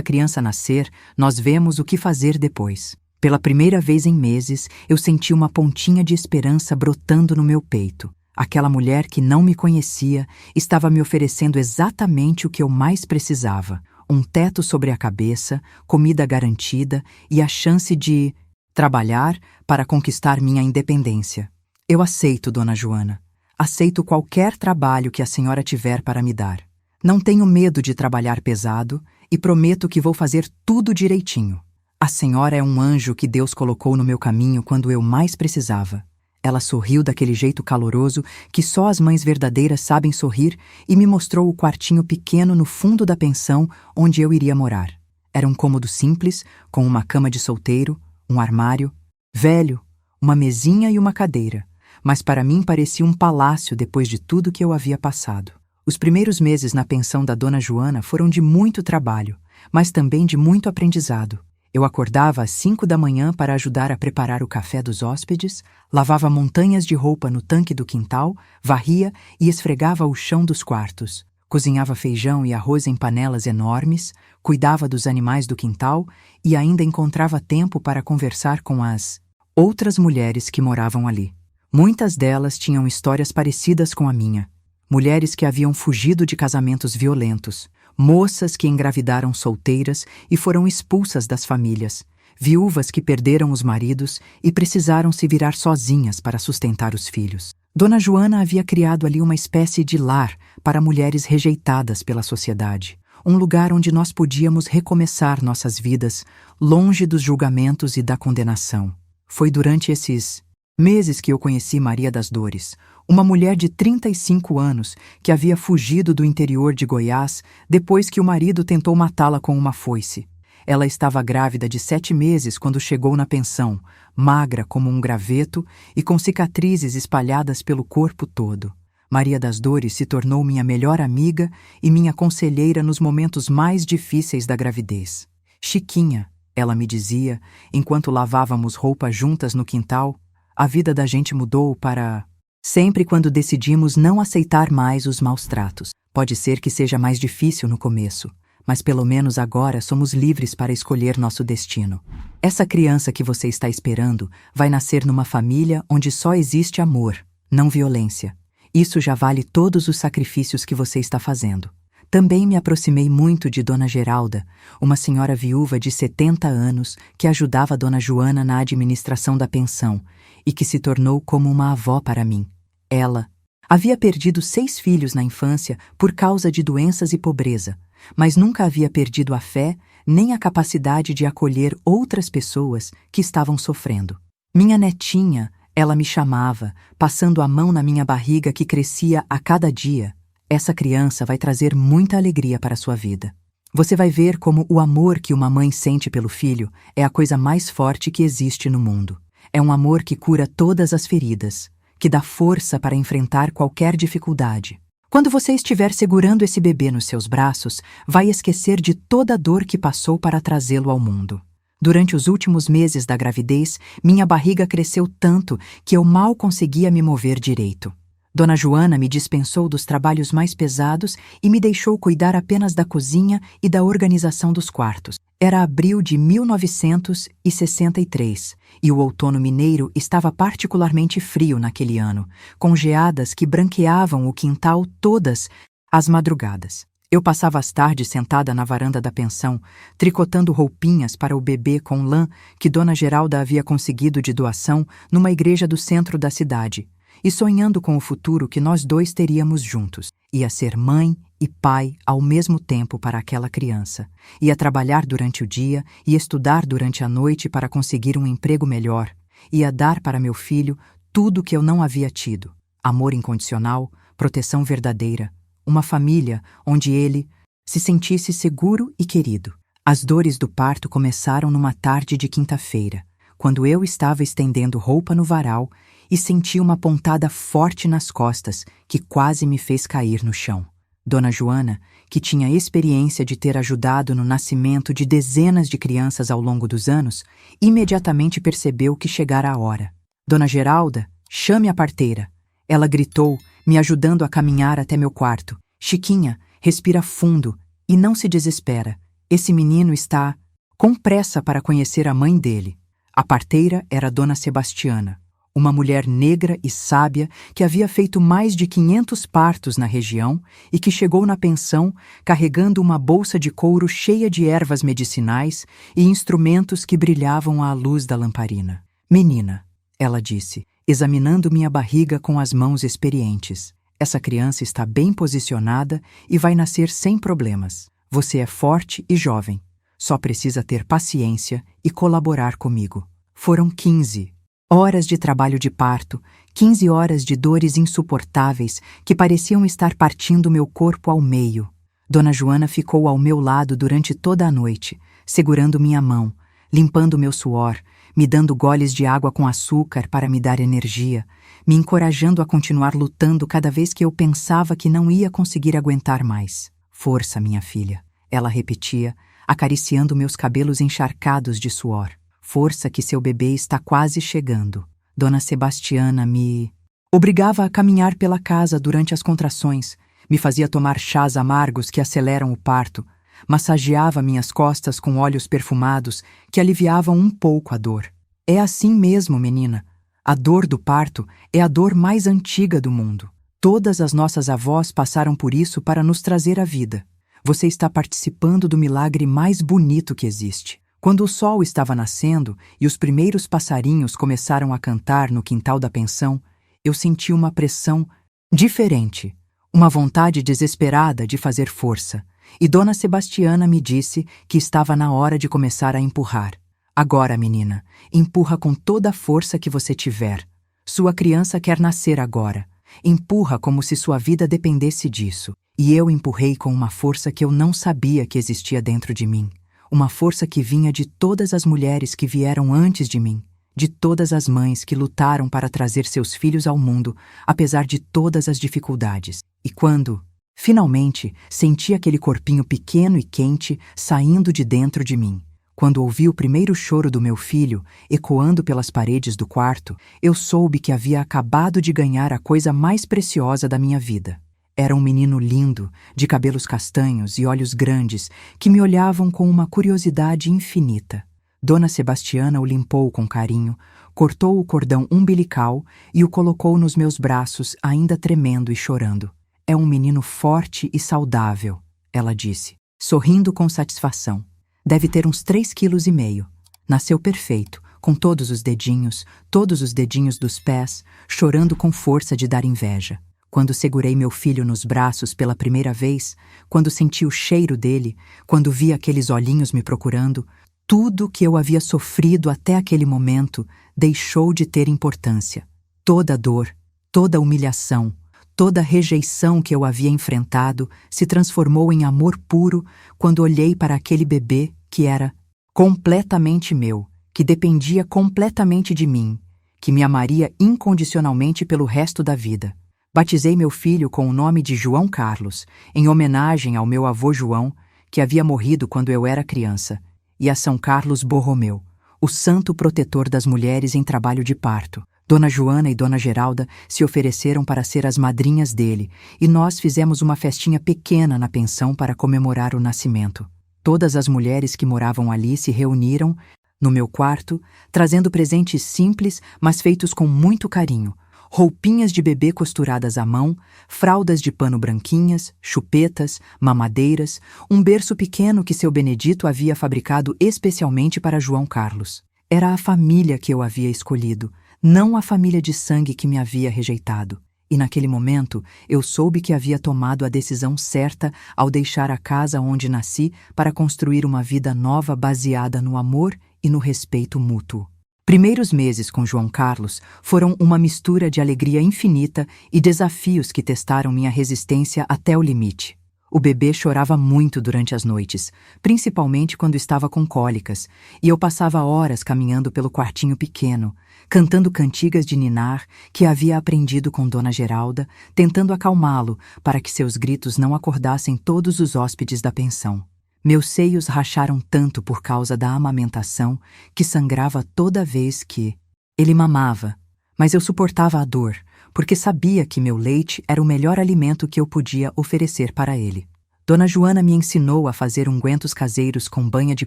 criança nascer, nós vemos o que fazer depois. Pela primeira vez em meses, eu senti uma pontinha de esperança brotando no meu peito. Aquela mulher que não me conhecia estava me oferecendo exatamente o que eu mais precisava: um teto sobre a cabeça, comida garantida e a chance de trabalhar para conquistar minha independência. Eu aceito, Dona Joana. Aceito qualquer trabalho que a senhora tiver para me dar. Não tenho medo de trabalhar pesado e prometo que vou fazer tudo direitinho. A senhora é um anjo que Deus colocou no meu caminho quando eu mais precisava. Ela sorriu daquele jeito caloroso que só as mães verdadeiras sabem sorrir e me mostrou o quartinho pequeno no fundo da pensão onde eu iria morar. Era um cômodo simples, com uma cama de solteiro, um armário, velho, uma mesinha e uma cadeira, mas para mim parecia um palácio depois de tudo que eu havia passado. Os primeiros meses na pensão da Dona Joana foram de muito trabalho, mas também de muito aprendizado. Eu acordava às 5 da manhã para ajudar a preparar o café dos hóspedes, lavava montanhas de roupa no tanque do quintal, varria e esfregava o chão dos quartos, cozinhava feijão e arroz em panelas enormes, cuidava dos animais do quintal e ainda encontrava tempo para conversar com as outras mulheres que moravam ali. Muitas delas tinham histórias parecidas com a minha. Mulheres que haviam fugido de casamentos violentos, moças que engravidaram solteiras e foram expulsas das famílias, viúvas que perderam os maridos e precisaram se virar sozinhas para sustentar os filhos. Dona Joana havia criado ali uma espécie de lar para mulheres rejeitadas pela sociedade, um lugar onde nós podíamos recomeçar nossas vidas, longe dos julgamentos e da condenação. Foi durante esses meses que eu conheci Maria das Dores, uma mulher de 35 anos que havia fugido do interior de Goiás depois que o marido tentou matá-la com uma foice. Ela estava grávida de 7 meses quando chegou na pensão, magra como um graveto e com cicatrizes espalhadas pelo corpo todo. Maria das Dores se tornou minha melhor amiga e minha conselheira nos momentos mais difíceis da gravidez. Chiquinha, ela me dizia, enquanto lavávamos roupa juntas no quintal, a vida da gente mudou para sempre quando decidimos não aceitar mais os maus tratos. Pode ser que seja mais difícil no começo, mas pelo menos agora somos livres para escolher nosso destino. Essa criança que você está esperando vai nascer numa família onde só existe amor, não violência. Isso já vale todos os sacrifícios que você está fazendo. Também me aproximei muito de Dona Geralda, uma senhora viúva de 70 anos que ajudava Dona Joana na administração da pensão e que se tornou como uma avó para mim. Ela havia perdido 6 filhos na infância por causa de doenças e pobreza, mas nunca havia perdido a fé nem a capacidade de acolher outras pessoas que estavam sofrendo. Minha netinha, ela me chamava, passando a mão na minha barriga que crescia a cada dia. Essa criança vai trazer muita alegria para a sua vida. Você vai ver como o amor que uma mãe sente pelo filho é a coisa mais forte que existe no mundo. É um amor que cura todas as feridas, que dá força para enfrentar qualquer dificuldade. Quando você estiver segurando esse bebê nos seus braços, vai esquecer de toda a dor que passou para trazê-lo ao mundo. Durante os últimos meses da gravidez, minha barriga cresceu tanto que eu mal conseguia me mover direito. Dona Joana me dispensou dos trabalhos mais pesados e me deixou cuidar apenas da cozinha e da organização dos quartos. Era abril de 1963 e o outono mineiro estava particularmente frio naquele ano, com geadas que branqueavam o quintal todas as madrugadas. Eu passava as tardes sentada na varanda da pensão, tricotando roupinhas para o bebê com lã que Dona Geralda havia conseguido de doação numa igreja do centro da cidade, e sonhando com o futuro que nós dois teríamos juntos. Ia ser mãe e pai ao mesmo tempo para aquela criança. Ia trabalhar durante o dia e estudar durante a noite para conseguir um emprego melhor. Ia dar para meu filho tudo que eu não havia tido: amor incondicional, proteção verdadeira, uma família onde ele se sentisse seguro e querido. As dores do parto começaram numa tarde de quinta-feira, quando eu estava estendendo roupa no varal e senti uma pontada forte nas costas que quase me fez cair no chão. Dona Joana, que tinha experiência de ter ajudado no nascimento de dezenas de crianças ao longo dos anos, imediatamente percebeu que chegara a hora. Dona Geralda, chame a parteira. Ela gritou, me ajudando a caminhar até meu quarto. Chiquinha, respira fundo e não se desespera. Esse menino está com pressa para conhecer a mãe dele. A parteira era Dona Sebastiana, uma mulher negra e sábia que havia feito mais de 500 partos na região e que chegou na pensão carregando uma bolsa de couro cheia de ervas medicinais e instrumentos que brilhavam à luz da lamparina. Menina, ela disse, examinando minha barriga com as mãos experientes. Essa criança está bem posicionada e vai nascer sem problemas. Você é forte e jovem. Só precisa ter paciência e colaborar comigo. Foram 15 horas de trabalho de parto, 15 horas de dores insuportáveis que pareciam estar partindo meu corpo ao meio. Dona Joana ficou ao meu lado durante toda a noite, segurando minha mão, limpando meu suor, me dando goles de água com açúcar para me dar energia, me encorajando a continuar lutando cada vez que eu pensava que não ia conseguir aguentar mais. Força, minha filha, ela repetia, acariciando meus cabelos encharcados de suor. Força que seu bebê está quase chegando. Dona Sebastiana me obrigava a caminhar pela casa durante as contrações, me fazia tomar chás amargos que aceleram o parto, massageava minhas costas com óleos perfumados que aliviavam um pouco a dor. É assim mesmo, menina. A dor do parto é a dor mais antiga do mundo. Todas as nossas avós passaram por isso para nos trazer a vida. Você está participando do milagre mais bonito que existe. Quando o sol estava nascendo e os primeiros passarinhos começaram a cantar no quintal da pensão, eu senti uma pressão diferente, uma vontade desesperada de fazer força, e Dona Sebastiana me disse que estava na hora de começar a empurrar. Agora, menina, empurra com toda a força que você tiver. Sua criança quer nascer agora. Empurra como se sua vida dependesse disso. E eu empurrei com uma força que eu não sabia que existia dentro de mim. Uma força que vinha de todas as mulheres que vieram antes de mim, de todas as mães que lutaram para trazer seus filhos ao mundo, apesar de todas as dificuldades. E quando, finalmente, senti aquele corpinho pequeno e quente saindo de dentro de mim, quando ouvi o primeiro choro do meu filho ecoando pelas paredes do quarto, eu soube que havia acabado de ganhar a coisa mais preciosa da minha vida. Era um menino lindo, de cabelos castanhos e olhos grandes, que me olhavam com uma curiosidade infinita. Dona Sebastiana o limpou com carinho, cortou o cordão umbilical e o colocou nos meus braços, ainda tremendo e chorando. É um menino forte e saudável, ela disse, sorrindo com satisfação. Deve ter uns 3,5 kg. Nasceu perfeito, com todos os dedinhos dos pés, chorando com força de dar inveja. Quando segurei meu filho nos braços pela primeira vez, quando senti o cheiro dele, quando vi aqueles olhinhos me procurando, tudo que eu havia sofrido até aquele momento deixou de ter importância. Toda dor, toda humilhação, toda rejeição que eu havia enfrentado se transformou em amor puro quando olhei para aquele bebê que era completamente meu, que dependia completamente de mim, que me amaria incondicionalmente pelo resto da vida. Batizei meu filho com o nome de João Carlos, em homenagem ao meu avô João, que havia morrido quando eu era criança, e a São Carlos Borromeu, o santo protetor das mulheres em trabalho de parto. Dona Joana e Dona Geralda se ofereceram para ser as madrinhas dele, e nós fizemos uma festinha pequena na pensão para comemorar o nascimento. Todas as mulheres que moravam ali se reuniram no meu quarto, trazendo presentes simples, mas feitos com muito carinho. Roupinhas de bebê costuradas à mão, fraldas de pano branquinhas, chupetas, mamadeiras, um berço pequeno que seu Benedito havia fabricado especialmente para João Carlos. Era a família que eu havia escolhido, não a família de sangue que me havia rejeitado. E naquele momento eu soube que havia tomado a decisão certa ao deixar a casa onde nasci para construir uma vida nova baseada no amor e no respeito mútuo. Primeiros meses com João Carlos foram uma mistura de alegria infinita e desafios que testaram minha resistência até o limite. O bebê chorava muito durante as noites, principalmente quando estava com cólicas, e eu passava horas caminhando pelo quartinho pequeno, cantando cantigas de ninar que havia aprendido com Dona Geralda, tentando acalmá-lo para que seus gritos não acordassem todos os hóspedes da pensão. Meus seios racharam tanto por causa da amamentação que sangrava toda vez que ele mamava, mas eu suportava a dor, porque sabia que meu leite era o melhor alimento que eu podia oferecer para ele. Dona Joana me ensinou a fazer ungüentos caseiros com banha de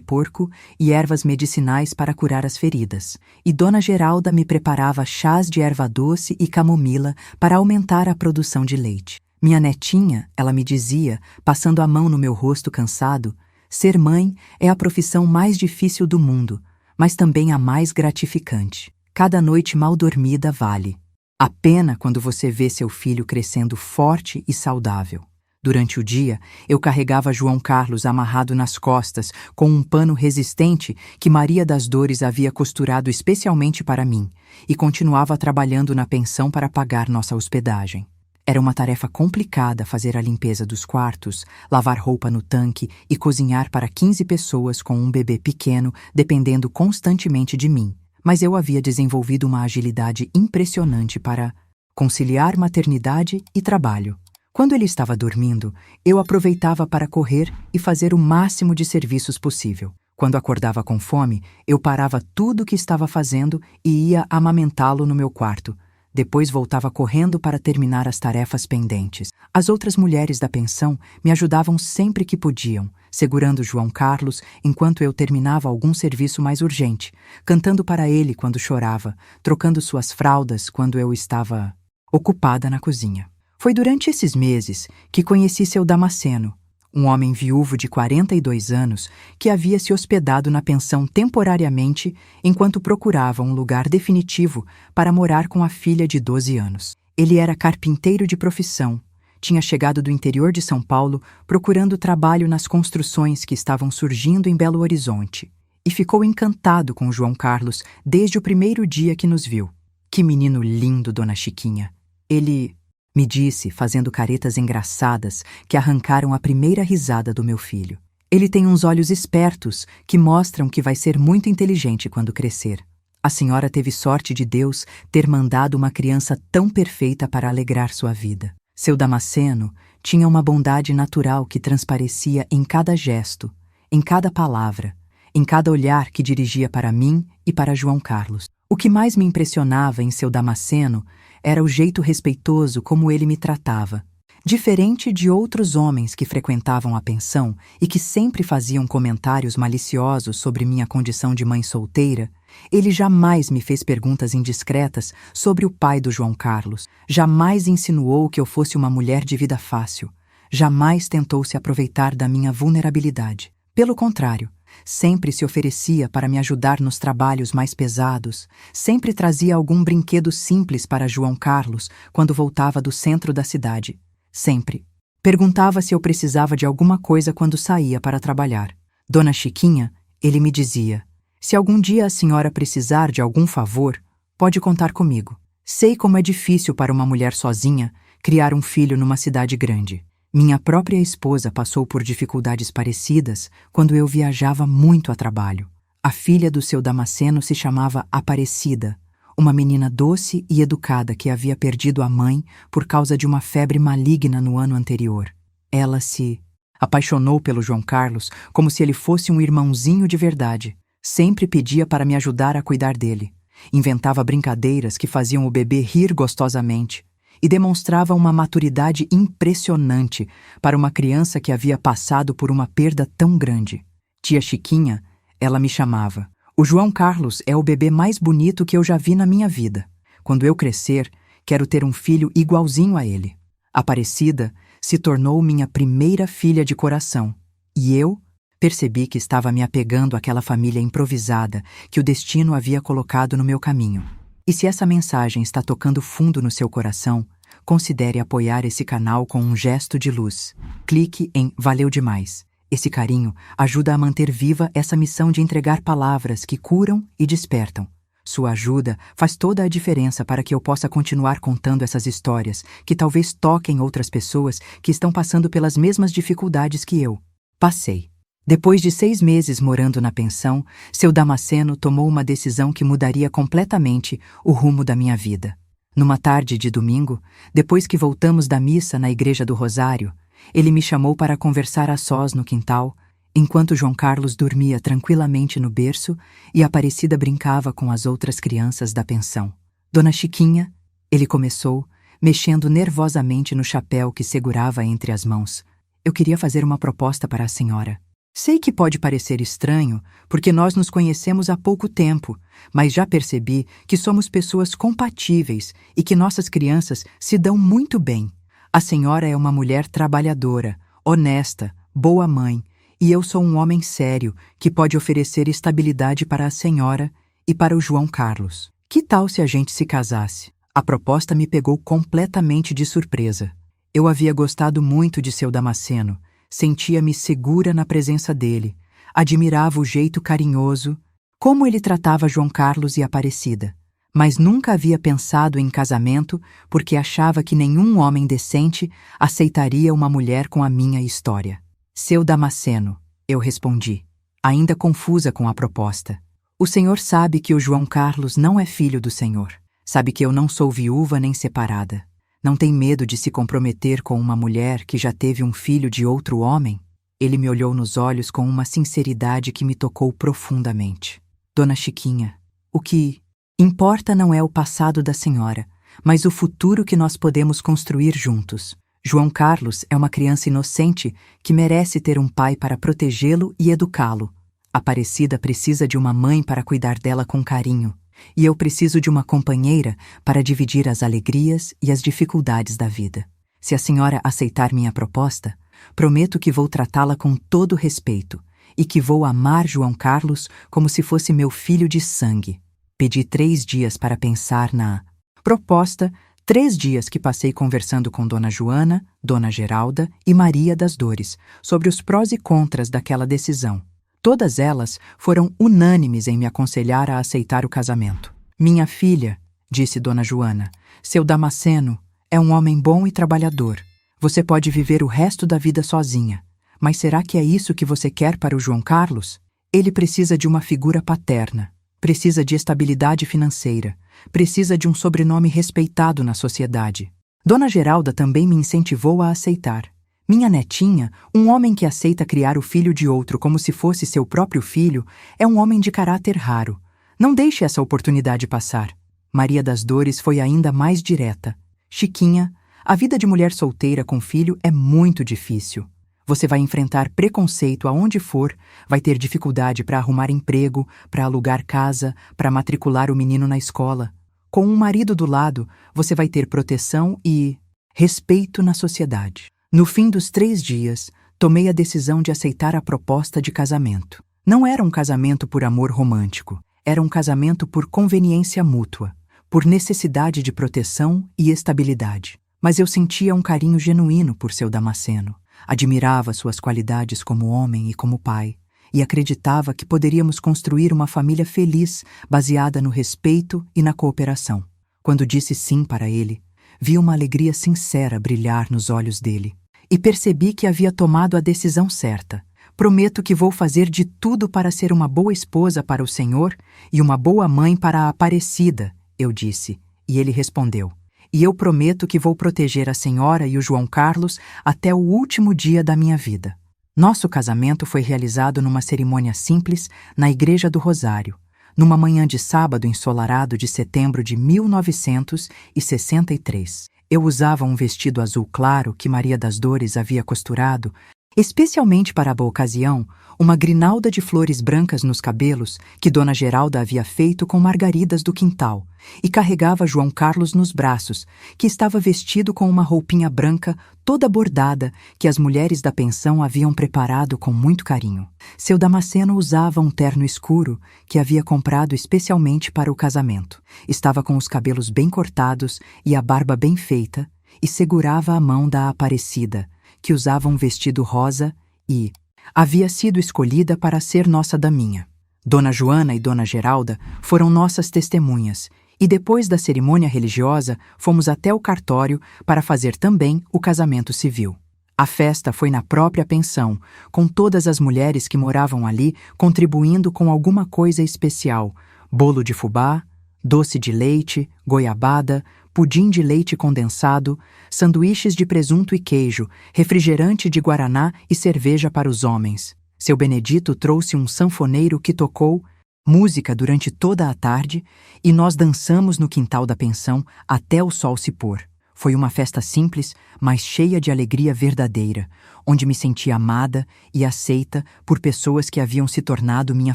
porco e ervas medicinais para curar as feridas, e Dona Geralda me preparava chás de erva doce e camomila para aumentar a produção de leite. Minha netinha, ela me dizia, passando a mão no meu rosto cansado, ser mãe é a profissão mais difícil do mundo, mas também a mais gratificante. Cada noite mal dormida vale a pena quando você vê seu filho crescendo forte e saudável. Durante o dia, eu carregava João Carlos amarrado nas costas com um pano resistente que Maria das Dores havia costurado especialmente para mim e continuava trabalhando na pensão para pagar nossa hospedagem. Era uma tarefa complicada fazer a limpeza dos quartos, lavar roupa no tanque e cozinhar para 15 pessoas com um bebê pequeno dependendo constantemente de mim. Mas eu havia desenvolvido uma agilidade impressionante para conciliar maternidade e trabalho. Quando ele estava dormindo, eu aproveitava para correr e fazer o máximo de serviços possível. Quando acordava com fome, eu parava tudo o que estava fazendo e ia amamentá-lo no meu quarto. Depois voltava correndo para terminar as tarefas pendentes. As outras mulheres da pensão me ajudavam sempre que podiam, segurando João Carlos enquanto eu terminava algum serviço mais urgente, cantando para ele quando chorava, trocando suas fraldas quando eu estava ocupada na cozinha. Foi durante esses meses que conheci seu Damasceno, um homem viúvo de 42 anos que havia se hospedado na pensão temporariamente enquanto procurava um lugar definitivo para morar com a filha de 12 anos. Ele era carpinteiro de profissão, tinha chegado do interior de São Paulo procurando trabalho nas construções que estavam surgindo em Belo Horizonte e ficou encantado com João Carlos desde o primeiro dia que nos viu. Que menino lindo, Dona Chiquinha! Ele me disse, fazendo caretas engraçadas que arrancaram a primeira risada do meu filho. Ele tem uns olhos espertos que mostram que vai ser muito inteligente quando crescer. A senhora teve sorte de Deus ter mandado uma criança tão perfeita para alegrar sua vida. Seu Damasceno tinha uma bondade natural que transparecia em cada gesto, em cada palavra, em cada olhar que dirigia para mim e para João Carlos. O que mais me impressionava em seu Damasceno era o jeito respeitoso como ele me tratava. Diferente de outros homens que frequentavam a pensão e que sempre faziam comentários maliciosos sobre minha condição de mãe solteira, ele jamais me fez perguntas indiscretas sobre o pai do João Carlos, jamais insinuou que eu fosse uma mulher de vida fácil, jamais tentou se aproveitar da minha vulnerabilidade. Pelo contrário, sempre se oferecia para me ajudar nos trabalhos mais pesados, sempre trazia algum brinquedo simples para João Carlos quando voltava do centro da cidade. Sempre. Perguntava se eu precisava de alguma coisa quando saía para trabalhar. Dona Chiquinha, ele me dizia, se algum dia a senhora precisar de algum favor, pode contar comigo. Sei como é difícil para uma mulher sozinha criar um filho numa cidade grande. Minha própria esposa passou por dificuldades parecidas quando eu viajava muito a trabalho. A filha do seu Damasceno se chamava Aparecida, uma menina doce e educada que havia perdido a mãe por causa de uma febre maligna no ano anterior. Ela se apaixonou pelo João Carlos como se ele fosse um irmãozinho de verdade. Sempre pedia para me ajudar a cuidar dele. Inventava brincadeiras que faziam o bebê rir gostosamente e demonstrava uma maturidade impressionante para uma criança que havia passado por uma perda tão grande. Tia Chiquinha, ela me chamava. O João Carlos é o bebê mais bonito que eu já vi na minha vida. Quando eu crescer, quero ter um filho igualzinho a ele. Aparecida se tornou minha primeira filha de coração. E eu percebi que estava me apegando àquela família improvisada que o destino havia colocado no meu caminho. E se essa mensagem está tocando fundo no seu coração, considere apoiar esse canal com um gesto de luz. Clique em Valeu Demais. Esse carinho ajuda a manter viva essa missão de entregar palavras que curam e despertam. Sua ajuda faz toda a diferença para que eu possa continuar contando essas histórias, que talvez toquem outras pessoas que estão passando pelas mesmas dificuldades que eu passei. Depois de 6 meses morando na pensão, seu Damasceno tomou uma decisão que mudaria completamente o rumo da minha vida. Numa tarde de domingo, depois que voltamos da missa na Igreja do Rosário, ele me chamou para conversar a sós no quintal, enquanto João Carlos dormia tranquilamente no berço e Aparecida brincava com as outras crianças da pensão. Dona Chiquinha, ele começou, mexendo nervosamente no chapéu que segurava entre as mãos. Eu queria fazer uma proposta para a senhora. Sei que pode parecer estranho, porque nós nos conhecemos há pouco tempo, mas já percebi que somos pessoas compatíveis e que nossas crianças se dão muito bem. A senhora é uma mulher trabalhadora, honesta, boa mãe, e eu sou um homem sério que pode oferecer estabilidade para a senhora e para o João Carlos. Que tal se a gente se casasse? A proposta me pegou completamente de surpresa. Eu havia gostado muito de seu Damasceno, sentia-me segura na presença dele, admirava o jeito carinhoso, como ele tratava João Carlos e Aparecida, mas nunca havia pensado em casamento porque achava que nenhum homem decente aceitaria uma mulher com a minha história. Seu Damasceno, eu respondi, ainda confusa com a proposta. O senhor sabe que o João Carlos não é filho do senhor. Sabe que eu não sou viúva nem separada. Não tem medo de se comprometer com uma mulher que já teve um filho de outro homem? Ele me olhou nos olhos com uma sinceridade que me tocou profundamente. Dona Chiquinha, o que importa não é o passado da senhora, mas o futuro que nós podemos construir juntos. João Carlos é uma criança inocente que merece ter um pai para protegê-lo e educá-lo. Aparecida precisa de uma mãe para cuidar dela com carinho. E eu preciso de uma companheira para dividir as alegrias e as dificuldades da vida. Se a senhora aceitar minha proposta, prometo que vou tratá-la com todo respeito e que vou amar João Carlos como se fosse meu filho de sangue. Pedi 3 dias para pensar na proposta, 3 dias que passei conversando com Dona Joana, Dona Geralda e Maria das Dores sobre os prós e contras daquela decisão. Todas elas foram unânimes em me aconselhar a aceitar o casamento. Minha filha, disse Dona Joana, seu Damasceno é um homem bom e trabalhador. Você pode viver o resto da vida sozinha. Mas será que é isso que você quer para o João Carlos? Ele precisa de uma figura paterna, precisa de estabilidade financeira, precisa de um sobrenome respeitado na sociedade. Dona Geralda também me incentivou a aceitar. Minha netinha, um homem que aceita criar o filho de outro como se fosse seu próprio filho, é um homem de caráter raro. Não deixe essa oportunidade passar. Maria das Dores foi ainda mais direta. Chiquinha, a vida de mulher solteira com filho é muito difícil. Você vai enfrentar preconceito aonde for, vai ter dificuldade para arrumar emprego, para alugar casa, para matricular o menino na escola. Com um marido do lado, você vai ter proteção e respeito na sociedade. No fim dos 3 dias, tomei a decisão de aceitar a proposta de casamento. Não era um casamento por amor romântico, era um casamento por conveniência mútua, por necessidade de proteção e estabilidade. Mas eu sentia um carinho genuíno por seu Damasceno, admirava suas qualidades como homem e como pai, e acreditava que poderíamos construir uma família feliz baseada no respeito e na cooperação. Quando disse sim para ele, vi uma alegria sincera brilhar nos olhos dele. E percebi que havia tomado a decisão certa. Prometo que vou fazer de tudo para ser uma boa esposa para o senhor e uma boa mãe para a Aparecida, eu disse, e ele respondeu. E eu prometo que vou proteger a senhora e o João Carlos até o último dia da minha vida. Nosso casamento foi realizado numa cerimônia simples na Igreja do Rosário, numa manhã de sábado ensolarado de setembro de 1963. Eu usava um vestido azul claro que Maria das Dores havia costurado, especialmente para a ocasião, uma grinalda de flores brancas nos cabelos que Dona Geralda havia feito com margaridas do quintal, e carregava João Carlos nos braços, que estava vestido com uma roupinha branca toda bordada que as mulheres da pensão haviam preparado com muito carinho. Seu Damasceno usava um terno escuro que havia comprado especialmente para o casamento. Estava com os cabelos bem cortados e a barba bem feita, e segurava a mão da Aparecida, que usava um vestido rosa e havia sido escolhida para ser nossa daminha. Dona Joana e Dona Geralda foram nossas testemunhas, e depois da cerimônia religiosa fomos até o cartório para fazer também o casamento civil. A festa foi na própria pensão, com todas as mulheres que moravam ali contribuindo com alguma coisa especial: bolo de fubá, doce de leite, goiabada, pudim de leite condensado, sanduíches de presunto e queijo, refrigerante de guaraná e cerveja para os homens. Seu Benedito trouxe um sanfoneiro que tocou música durante toda a tarde e nós dançamos no quintal da pensão até o sol se pôr. Foi uma festa simples, mas cheia de alegria verdadeira, onde me senti amada e aceita por pessoas que haviam se tornado minha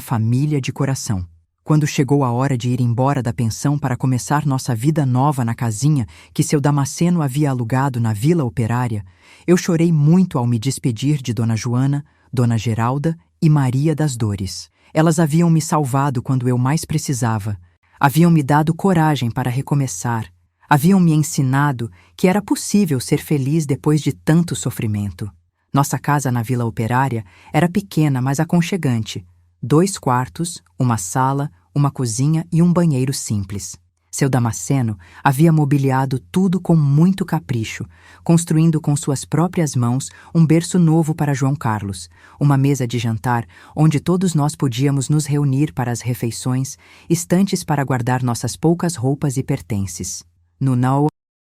família de coração. Quando chegou a hora de ir embora da pensão para começar nossa vida nova na casinha que seu Damasceno havia alugado na Vila Operária, eu chorei muito ao me despedir de Dona Joana, Dona Geralda e Maria das Dores. Elas haviam me salvado quando eu mais precisava, haviam me dado coragem para recomeçar, haviam me ensinado que era possível ser feliz depois de tanto sofrimento. Nossa casa na Vila Operária era pequena, mas aconchegante. 2 quartos, uma sala, uma cozinha e um banheiro simples. Seu Damasceno havia mobiliado tudo com muito capricho, construindo com suas próprias mãos um berço novo para João Carlos, uma mesa de jantar onde todos nós podíamos nos reunir para as refeições, estantes para guardar nossas poucas roupas e pertences. No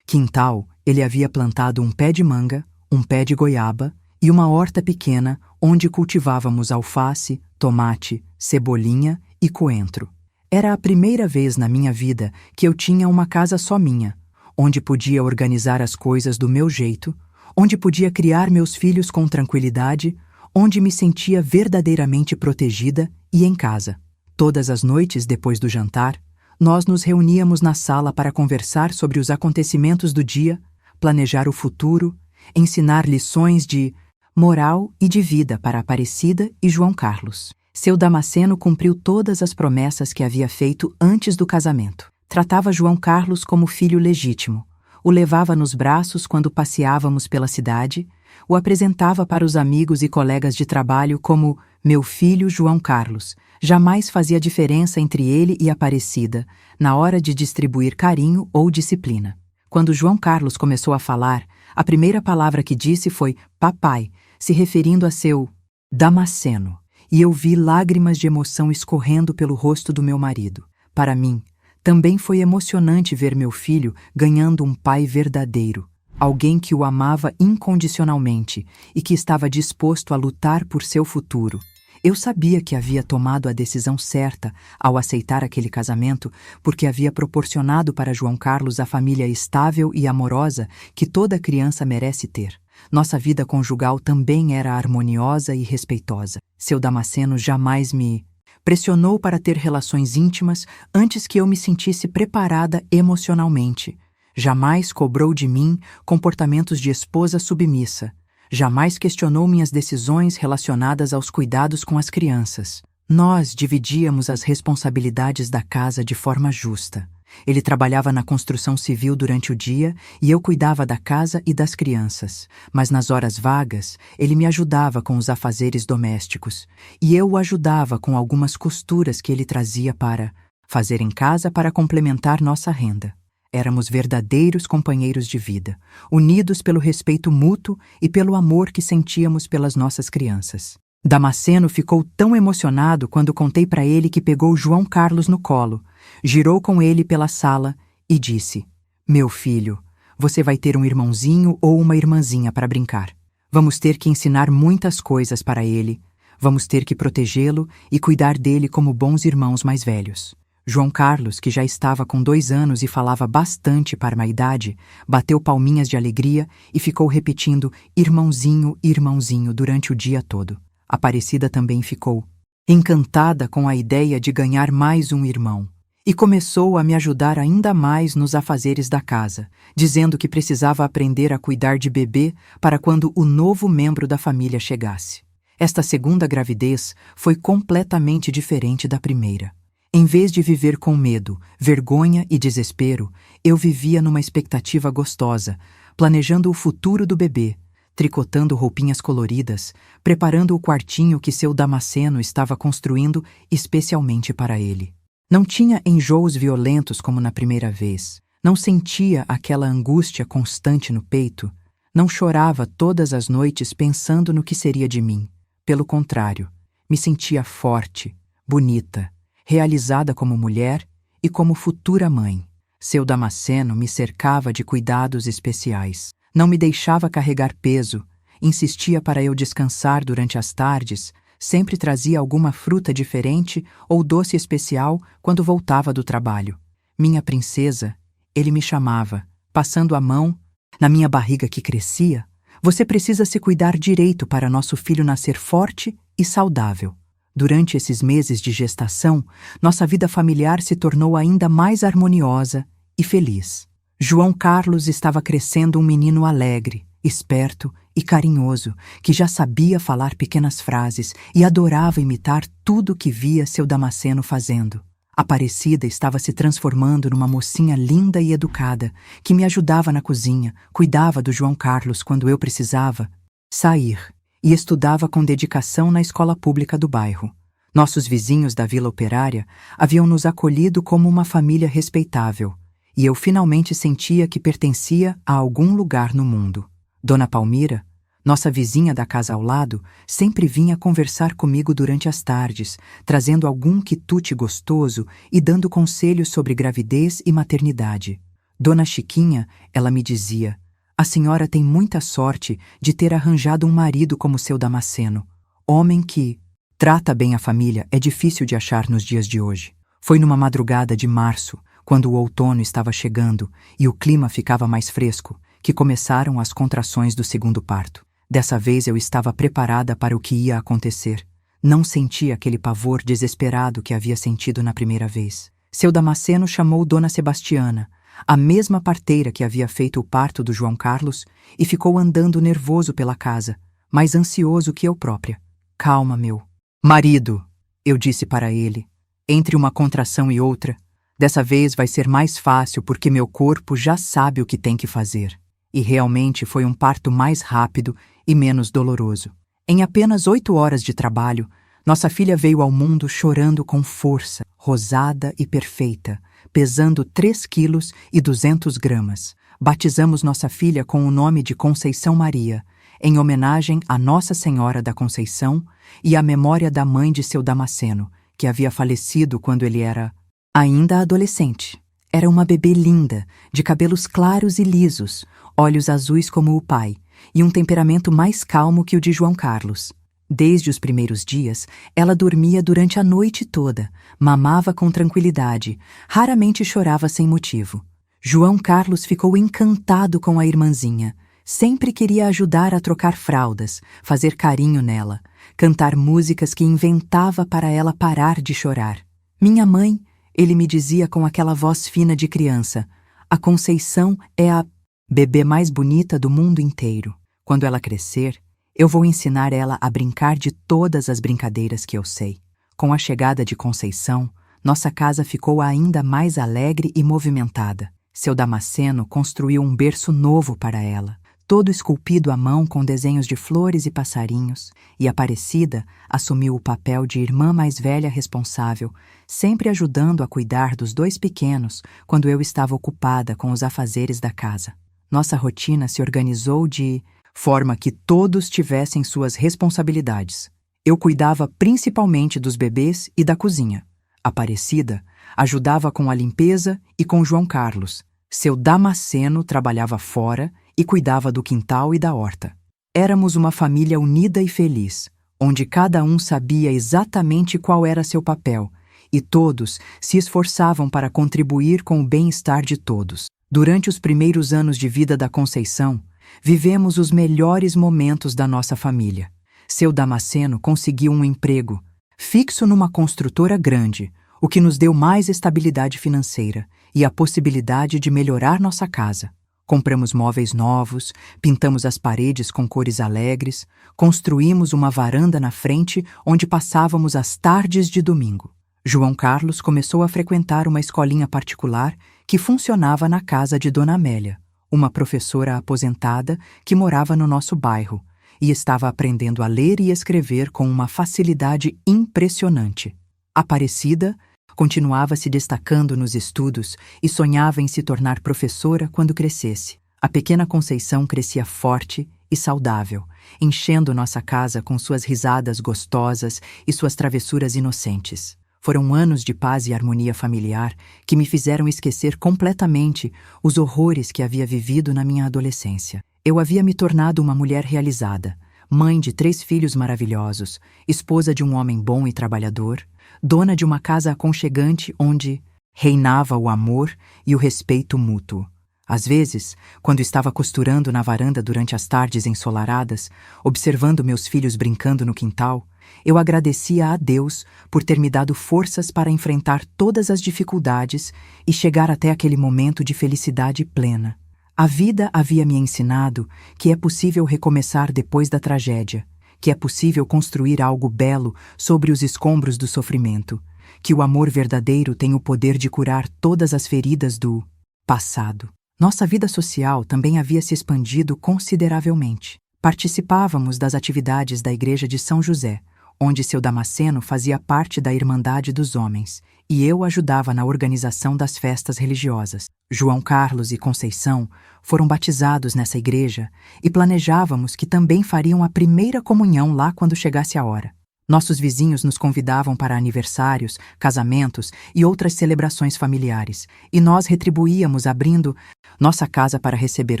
quintal, ele havia plantado um pé de manga, um pé de goiaba e uma horta pequena onde cultivávamos alface, tomate, cebolinha e coentro. Era a primeira vez na minha vida que eu tinha uma casa só minha, onde podia organizar as coisas do meu jeito, onde podia criar meus filhos com tranquilidade, onde me sentia verdadeiramente protegida e em casa. Todas as noites depois do jantar, nós nos reuníamos na sala para conversar sobre os acontecimentos do dia, planejar o futuro, ensinar lições de moral e de vida para Aparecida e João Carlos. Seu Damasceno cumpriu todas as promessas que havia feito antes do casamento. Tratava João Carlos como filho legítimo, o levava nos braços quando passeávamos pela cidade, o apresentava para os amigos e colegas de trabalho como meu filho João Carlos. Jamais fazia diferença entre ele e Aparecida na hora de distribuir carinho ou disciplina. Quando João Carlos começou a falar, a primeira palavra que disse foi papai, se referindo a seu Damasceno. E eu vi lágrimas de emoção escorrendo pelo rosto do meu marido. Para mim, também foi emocionante ver meu filho ganhando um pai verdadeiro, alguém que o amava incondicionalmente e que estava disposto a lutar por seu futuro. Eu sabia que havia tomado a decisão certa ao aceitar aquele casamento, porque havia proporcionado para João Carlos a família estável e amorosa que toda criança merece ter. Nossa vida conjugal também era harmoniosa e respeitosa. Seu Damasceno jamais me pressionou para ter relações íntimas antes que eu me sentisse preparada emocionalmente. Jamais cobrou de mim comportamentos de esposa submissa. Jamais questionou minhas decisões relacionadas aos cuidados com as crianças. Nós dividíamos as responsabilidades da casa de forma justa. Ele trabalhava na construção civil durante o dia e eu cuidava da casa e das crianças. Mas nas horas vagas, ele me ajudava com os afazeres domésticos e eu o ajudava com algumas costuras que ele trazia para fazer em casa para complementar nossa renda. Éramos verdadeiros companheiros de vida, unidos pelo respeito mútuo e pelo amor que sentíamos pelas nossas crianças. Damasceno ficou tão emocionado quando contei para ele que pegou João Carlos no colo, girou com ele pela sala e disse: meu filho, você vai ter um irmãozinho ou uma irmãzinha para brincar. Vamos ter que ensinar muitas coisas para ele, vamos ter que protegê-lo e cuidar dele como bons irmãos mais velhos. João Carlos, que já estava com 2 anos e falava bastante para uma idade, bateu palminhas de alegria e ficou repetindo irmãozinho, irmãozinho durante o dia todo. Aparecida também ficou encantada com a ideia de ganhar mais um irmão e começou a me ajudar ainda mais nos afazeres da casa, dizendo que precisava aprender a cuidar de bebê para quando o novo membro da família chegasse. Esta segunda gravidez foi completamente diferente da primeira. Em vez de viver com medo, vergonha e desespero, eu vivia numa expectativa gostosa, planejando o futuro do bebê, tricotando roupinhas coloridas, preparando o quartinho que seu Damasceno estava construindo especialmente para ele. Não tinha enjoos violentos como na primeira vez. Não sentia aquela angústia constante no peito. Não chorava todas as noites pensando no que seria de mim. Pelo contrário, me sentia forte, bonita, realizada como mulher e como futura mãe. Seu Damasceno me cercava de cuidados especiais. Não me deixava carregar peso, insistia para eu descansar durante as tardes, sempre trazia alguma fruta diferente ou doce especial quando voltava do trabalho. Minha princesa, ele me chamava, passando a mão na minha barriga que crescia. Você precisa se cuidar direito para nosso filho nascer forte e saudável. Durante esses meses de gestação, nossa vida familiar se tornou ainda mais harmoniosa e feliz. João Carlos estava crescendo um menino alegre, esperto e carinhoso, que já sabia falar pequenas frases e adorava imitar tudo o que via seu Damasceno fazendo. Aparecida estava se transformando numa mocinha linda e educada, que me ajudava na cozinha, cuidava do João Carlos quando eu precisava sair e estudava com dedicação na escola pública do bairro. Nossos vizinhos da Vila Operária haviam nos acolhido como uma família respeitável, e eu finalmente sentia que pertencia a algum lugar no mundo. Dona Palmira, nossa vizinha da casa ao lado, sempre vinha conversar comigo durante as tardes, trazendo algum quitute gostoso e dando conselhos sobre gravidez e maternidade. Dona Chiquinha, ela me dizia: a senhora tem muita sorte de ter arranjado um marido como seu Damasceno. Homem que trata bem a família é difícil de achar nos dias de hoje. Foi numa madrugada de março, quando o outono estava chegando e o clima ficava mais fresco, que começaram as contrações do segundo parto. Dessa vez eu estava preparada para o que ia acontecer. Não senti aquele pavor desesperado que havia sentido na primeira vez. Seu Damasceno chamou Dona Sebastiana, a mesma parteira que havia feito o parto do João Carlos, e ficou andando nervoso pela casa, mais ansioso que eu própria. Calma, meu marido, eu disse para ele. Entre uma contração e outra, dessa vez vai ser mais fácil porque meu corpo já sabe o que tem que fazer. E realmente foi um parto mais rápido e menos doloroso. Em apenas 8 horas de trabalho, nossa filha veio ao mundo chorando com força, rosada e perfeita, pesando 3,2 kg. Batizamos nossa filha com o nome de Conceição Maria, em homenagem à Nossa Senhora da Conceição e à memória da mãe de seu Damasceno, que havia falecido quando ele era ainda adolescente. Era uma bebê linda, de cabelos claros e lisos, olhos azuis como o pai, e um temperamento mais calmo que o de João Carlos. Desde os primeiros dias, ela dormia durante a noite toda, mamava com tranquilidade, raramente chorava sem motivo. João Carlos ficou encantado com a irmãzinha. Sempre queria ajudar a trocar fraldas, fazer carinho nela, cantar músicas que inventava para ela parar de chorar. Minha mãe, ele me dizia com aquela voz fina de criança, a Conceição é a bebê mais bonita do mundo inteiro. Quando ela crescer, eu vou ensinar ela a brincar de todas as brincadeiras que eu sei. Com a chegada de Conceição, nossa casa ficou ainda mais alegre e movimentada. Seu Damasceno construiu um berço novo para ela, todo esculpido à mão com desenhos de flores e passarinhos, e Aparecida assumiu o papel de irmã mais velha responsável, sempre ajudando a cuidar dos 2 pequenos quando eu estava ocupada com os afazeres da casa. Nossa rotina se organizou de forma que todos tivessem suas responsabilidades. Eu cuidava principalmente dos bebês e da cozinha. Aparecida ajudava com a limpeza e com João Carlos. Seu Damasceno trabalhava fora e cuidava do quintal e da horta. Éramos uma família unida e feliz, onde cada um sabia exatamente qual era seu papel, e todos se esforçavam para contribuir com o bem-estar de todos. Durante os primeiros anos de vida da Conceição, vivemos os melhores momentos da nossa família. Seu Damasceno conseguiu um emprego fixo numa construtora grande, o que nos deu mais estabilidade financeira e a possibilidade de melhorar nossa casa. Compramos móveis novos, pintamos as paredes com cores alegres, construímos uma varanda na frente onde passávamos as tardes de domingo. João Carlos começou a frequentar uma escolinha particular que funcionava na casa de Dona Amélia, uma professora aposentada que morava no nosso bairro e estava aprendendo a ler e escrever com uma facilidade impressionante. Aparecida continuava se destacando nos estudos e sonhava em se tornar professora quando crescesse. A pequena Conceição crescia forte e saudável, enchendo nossa casa com suas risadas gostosas e suas travessuras inocentes. Foram anos de paz e harmonia familiar que me fizeram esquecer completamente os horrores que havia vivido na minha adolescência. Eu havia me tornado uma mulher realizada, mãe de 3 filhos maravilhosos, esposa de um homem bom e trabalhador, dona de uma casa aconchegante onde reinava o amor e o respeito mútuo. Às vezes, quando estava costurando na varanda durante as tardes ensolaradas, observando meus filhos brincando no quintal, eu agradecia a Deus por ter me dado forças para enfrentar todas as dificuldades e chegar até aquele momento de felicidade plena. A vida havia me ensinado que é possível recomeçar depois da tragédia, que é possível construir algo belo sobre os escombros do sofrimento, que o amor verdadeiro tem o poder de curar todas as feridas do passado. Nossa vida social também havia se expandido consideravelmente. Participávamos das atividades da Igreja de São José, onde seu Damasceno fazia parte da Irmandade dos Homens, e eu ajudava na organização das festas religiosas. João Carlos e Conceição foram batizados nessa igreja e planejávamos que também fariam a primeira comunhão lá quando chegasse a hora. Nossos vizinhos nos convidavam para aniversários, casamentos e outras celebrações familiares, e nós retribuíamos abrindo nossa casa para receber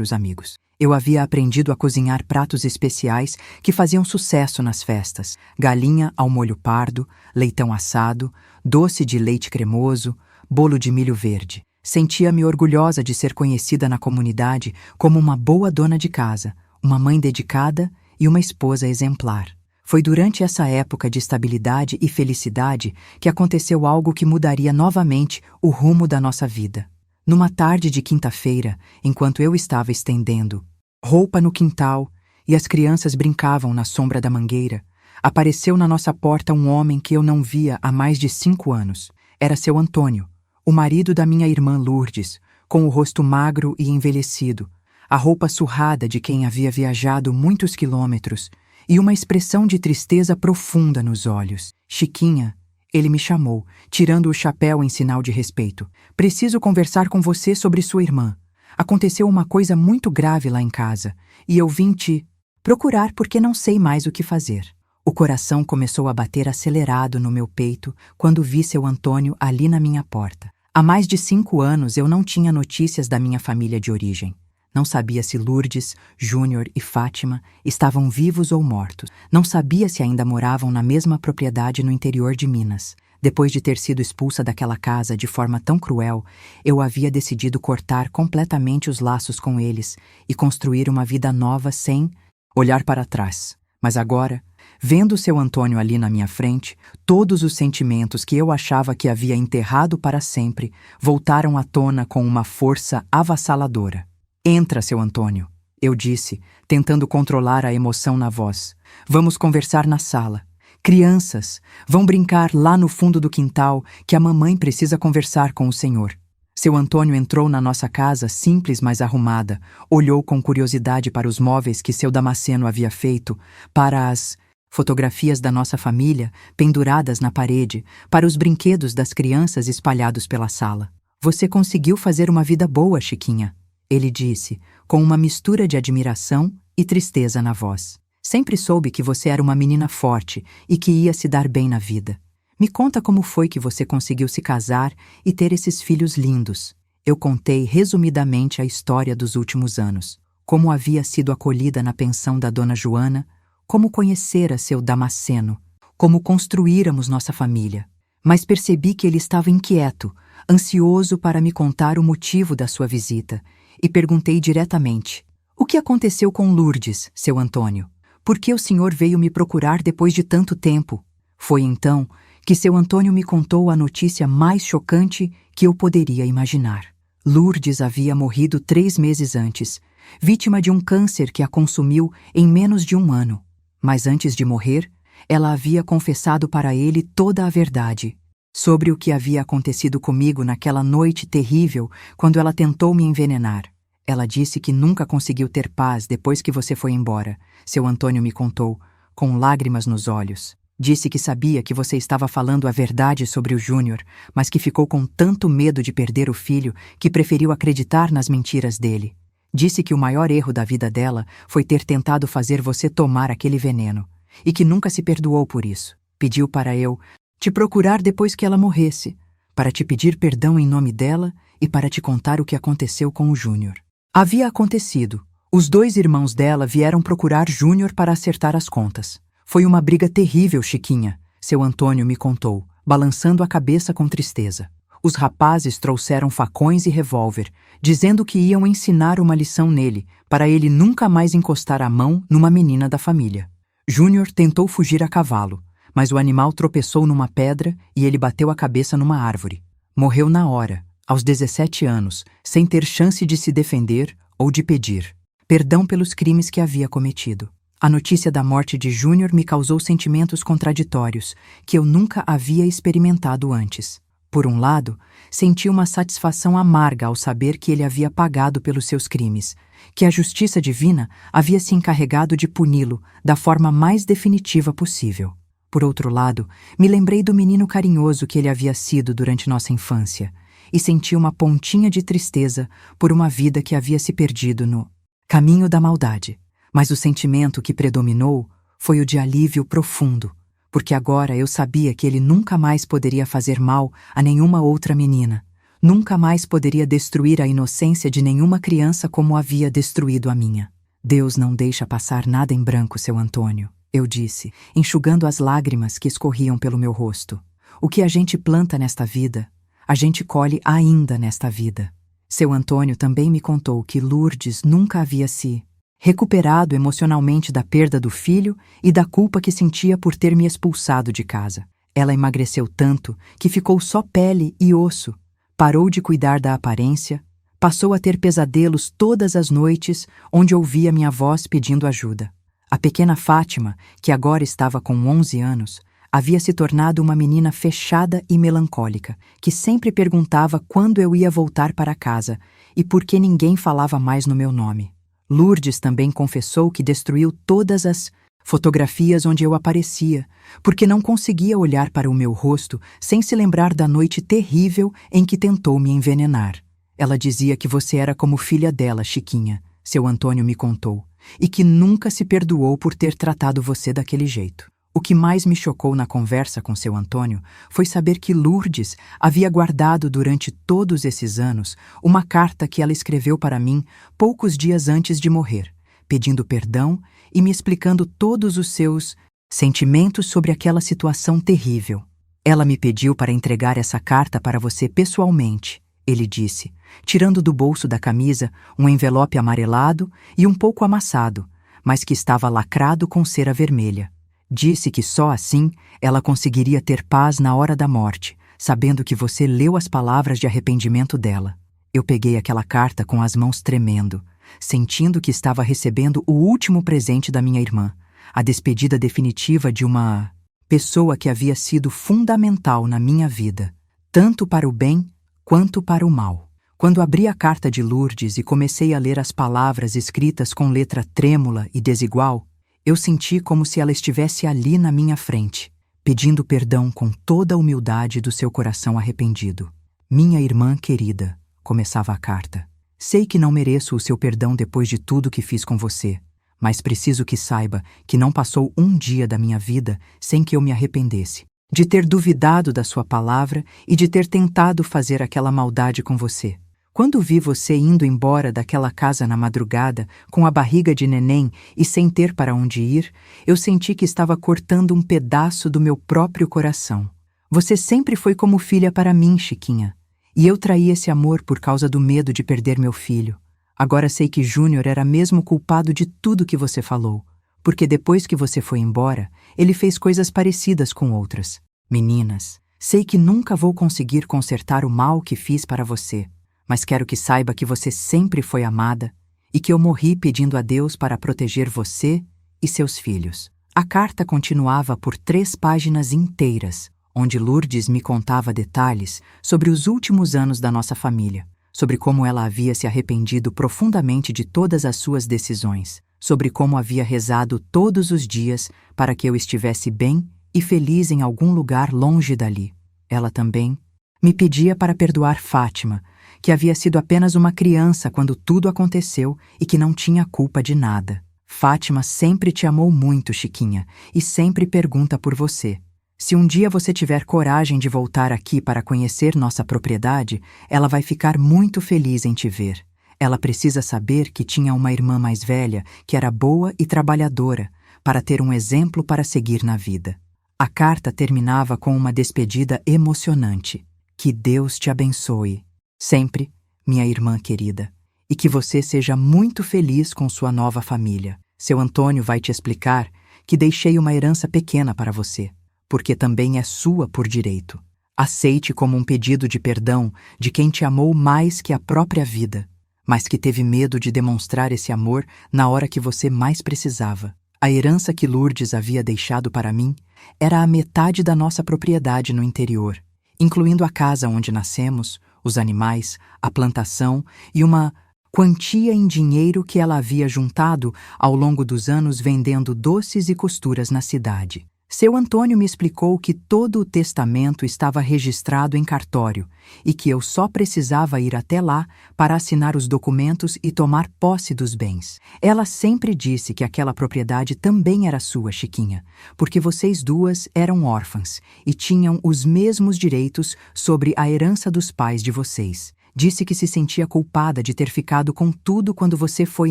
os amigos. Eu havia aprendido a cozinhar pratos especiais que faziam sucesso nas festas: galinha ao molho pardo, leitão assado, doce de leite cremoso, bolo de milho verde. Sentia-me orgulhosa de ser conhecida na comunidade como uma boa dona de casa, uma mãe dedicada e uma esposa exemplar. Foi durante essa época de estabilidade e felicidade que aconteceu algo que mudaria novamente o rumo da nossa vida. Numa tarde de quinta-feira, enquanto eu estava estendendo roupa no quintal e as crianças brincavam na sombra da mangueira, apareceu na nossa porta um homem que eu não via há mais de 5 anos. Era seu Antônio, o marido da minha irmã Lourdes, com o rosto magro e envelhecido, a roupa surrada de quem havia viajado muitos quilômetros e uma expressão de tristeza profunda nos olhos. Chiquinha, ele me chamou, tirando o chapéu em sinal de respeito. Preciso conversar com você sobre sua irmã. Aconteceu uma coisa muito grave lá em casa, e eu vim te procurar porque não sei mais o que fazer. O coração começou a bater acelerado no meu peito quando vi seu Antônio ali na minha porta. Há mais de 5 anos eu não tinha notícias da minha família de origem. Não sabia se Lourdes, Júnior e Fátima estavam vivos ou mortos. Não sabia se ainda moravam na mesma propriedade no interior de Minas. Depois de ter sido expulsa daquela casa de forma tão cruel, eu havia decidido cortar completamente os laços com eles e construir uma vida nova sem olhar para trás. Mas agora, vendo seu Antônio ali na minha frente, todos os sentimentos que eu achava que havia enterrado para sempre voltaram à tona com uma força avassaladora. Entra, seu Antônio, eu disse, tentando controlar a emoção na voz. Vamos conversar na sala. Crianças, vão brincar lá no fundo do quintal que a mamãe precisa conversar com o senhor. Seu Antônio entrou na nossa casa simples, mas arrumada, olhou com curiosidade para os móveis que seu Damasceno havia feito, para as fotografias da nossa família penduradas na parede, para os brinquedos das crianças espalhados pela sala. Você conseguiu fazer uma vida boa, Chiquinha, ele disse, com uma mistura de admiração e tristeza na voz. Sempre soube que você era uma menina forte e que ia se dar bem na vida. Me conta como foi que você conseguiu se casar e ter esses filhos lindos. Eu contei resumidamente a história dos últimos anos, como havia sido acolhida na pensão da dona Joana, como conhecera seu Damasceno, como construíramos nossa família. Mas percebi que ele estava inquieto, ansioso para me contar o motivo da sua visita, e perguntei diretamente: o que aconteceu com Lourdes, seu Antônio? Por que o senhor veio me procurar depois de tanto tempo? Foi então que seu Antônio me contou a notícia mais chocante que eu poderia imaginar. Lourdes havia morrido 3 meses antes, vítima de um câncer que a consumiu em menos de 1 ano. Mas antes de morrer, ela havia confessado para ele toda a verdade sobre o que havia acontecido comigo naquela noite terrível quando ela tentou me envenenar. Ela disse que nunca conseguiu ter paz depois que você foi embora, seu Antônio me contou, com lágrimas nos olhos. Disse que sabia que você estava falando a verdade sobre o Júnior, mas que ficou com tanto medo de perder o filho que preferiu acreditar nas mentiras dele. Disse que o maior erro da vida dela foi ter tentado fazer você tomar aquele veneno, e que nunca se perdoou por isso. Pediu para eu te procurar depois que ela morresse, para te pedir perdão em nome dela e para te contar o que aconteceu com o Júnior. Havia acontecido. Os 2 irmãos dela vieram procurar Júnior para acertar as contas. Foi uma briga terrível, Chiquinha, seu Antônio me contou, balançando a cabeça com tristeza. Os rapazes trouxeram facões e revólver, dizendo que iam ensinar uma lição nele, para ele nunca mais encostar a mão numa menina da família. Júnior tentou fugir a cavalo, mas o animal tropeçou numa pedra e ele bateu a cabeça numa árvore. Morreu na hora, aos 17 anos, sem ter chance de se defender ou de pedir perdão pelos crimes que havia cometido. A notícia da morte de Júnior me causou sentimentos contraditórios que eu nunca havia experimentado antes. Por um lado, senti uma satisfação amarga ao saber que ele havia pagado pelos seus crimes, que a justiça divina havia se encarregado de puni-lo da forma mais definitiva possível. Por outro lado, me lembrei do menino carinhoso que ele havia sido durante nossa infância e senti uma pontinha de tristeza por uma vida que havia se perdido no caminho da maldade. Mas o sentimento que predominou foi o de alívio profundo, porque agora eu sabia que ele nunca mais poderia fazer mal a nenhuma outra menina, nunca mais poderia destruir a inocência de nenhuma criança como havia destruído a minha. Deus não deixa passar nada em branco, seu Antônio, eu disse, enxugando as lágrimas que escorriam pelo meu rosto. O que a gente planta nesta vida, a gente colhe ainda nesta vida. Seu Antônio também me contou que Lourdes nunca havia se recuperado emocionalmente da perda do filho e da culpa que sentia por ter me expulsado de casa. Ela emagreceu tanto que ficou só pele e osso, parou de cuidar da aparência, passou a ter pesadelos todas as noites onde ouvia minha voz pedindo ajuda. A pequena Fátima, que agora estava com 11 anos, havia se tornado uma menina fechada e melancólica, que sempre perguntava quando eu ia voltar para casa e por que ninguém falava mais no meu nome. Lourdes também confessou que destruiu todas as fotografias onde eu aparecia, porque não conseguia olhar para o meu rosto sem se lembrar da noite terrível em que tentou me envenenar. Ela dizia que você era como filha dela, Chiquinha, seu Antônio me contou, e que nunca se perdoou por ter tratado você daquele jeito. O que mais me chocou na conversa com seu Antônio foi saber que Lourdes havia guardado durante todos esses anos uma carta que ela escreveu para mim poucos dias antes de morrer, pedindo perdão e me explicando todos os seus sentimentos sobre aquela situação terrível. Ela me pediu para entregar essa carta para você pessoalmente, ele disse, tirando do bolso da camisa um envelope amarelado e um pouco amassado, mas que estava lacrado com cera vermelha. Disse que só assim ela conseguiria ter paz na hora da morte, sabendo que você leu as palavras de arrependimento dela. Eu peguei aquela carta com as mãos tremendo, sentindo que estava recebendo o último presente da minha irmã, a despedida definitiva de uma pessoa que havia sido fundamental na minha vida, tanto para o bem quanto para o mal. Quando abri a carta de Lourdes e comecei a ler as palavras escritas com letra trêmula e desigual, eu senti como se ela estivesse ali na minha frente, pedindo perdão com toda a humildade do seu coração arrependido. Minha irmã querida, começava a carta, sei que não mereço o seu perdão depois de tudo que fiz com você, mas preciso que saiba que não passou um dia da minha vida sem que eu me arrependesse, de ter duvidado da sua palavra e de ter tentado fazer aquela maldade com você. Quando vi você indo embora daquela casa na madrugada, com a barriga de neném e sem ter para onde ir, eu senti que estava cortando um pedaço do meu próprio coração. Você sempre foi como filha para mim, Chiquinha, e eu traí esse amor por causa do medo de perder meu filho. Agora sei que Júnior era mesmo culpado de tudo que você falou, porque depois que você foi embora, ele fez coisas parecidas com outras. Meninas, sei que nunca vou conseguir consertar o mal que fiz para você, mas quero que saiba que você sempre foi amada e que eu morri pedindo a Deus para proteger você e seus filhos. A carta continuava por 3 páginas inteiras, onde Lourdes me contava detalhes sobre os últimos anos da nossa família, sobre como ela havia se arrependido profundamente de todas as suas decisões, sobre como havia rezado todos os dias para que eu estivesse bem e feliz em algum lugar longe dali. Ela também me pedia para perdoar Fátima, que havia sido apenas uma criança quando tudo aconteceu e que não tinha culpa de nada. Fátima sempre te amou muito, Chiquinha, e sempre pergunta por você. Se um dia você tiver coragem de voltar aqui para conhecer nossa propriedade, ela vai ficar muito feliz em te ver. Ela precisa saber que tinha uma irmã mais velha que era boa e trabalhadora, para ter um exemplo para seguir na vida. A carta terminava com uma despedida emocionante. Que Deus te abençoe. Sempre, minha irmã querida. E que você seja muito feliz com sua nova família. Seu Antônio vai te explicar que deixei uma herança pequena para você, porque também é sua por direito. Aceite como um pedido de perdão de quem te amou mais que a própria vida, mas que teve medo de demonstrar esse amor na hora que você mais precisava. A herança que Lourdes havia deixado para mim era a metade da nossa propriedade no interior, incluindo a casa onde nascemos, os animais, a plantação e uma quantia em dinheiro que ela havia juntado ao longo dos anos vendendo doces e costuras na cidade. Seu Antônio me explicou que todo o testamento estava registrado em cartório e que eu só precisava ir até lá para assinar os documentos e tomar posse dos bens. Ela sempre disse que aquela propriedade também era sua, Chiquinha, porque vocês duas eram órfãs e tinham os mesmos direitos sobre a herança dos pais de vocês. Disse que se sentia culpada de ter ficado com tudo quando você foi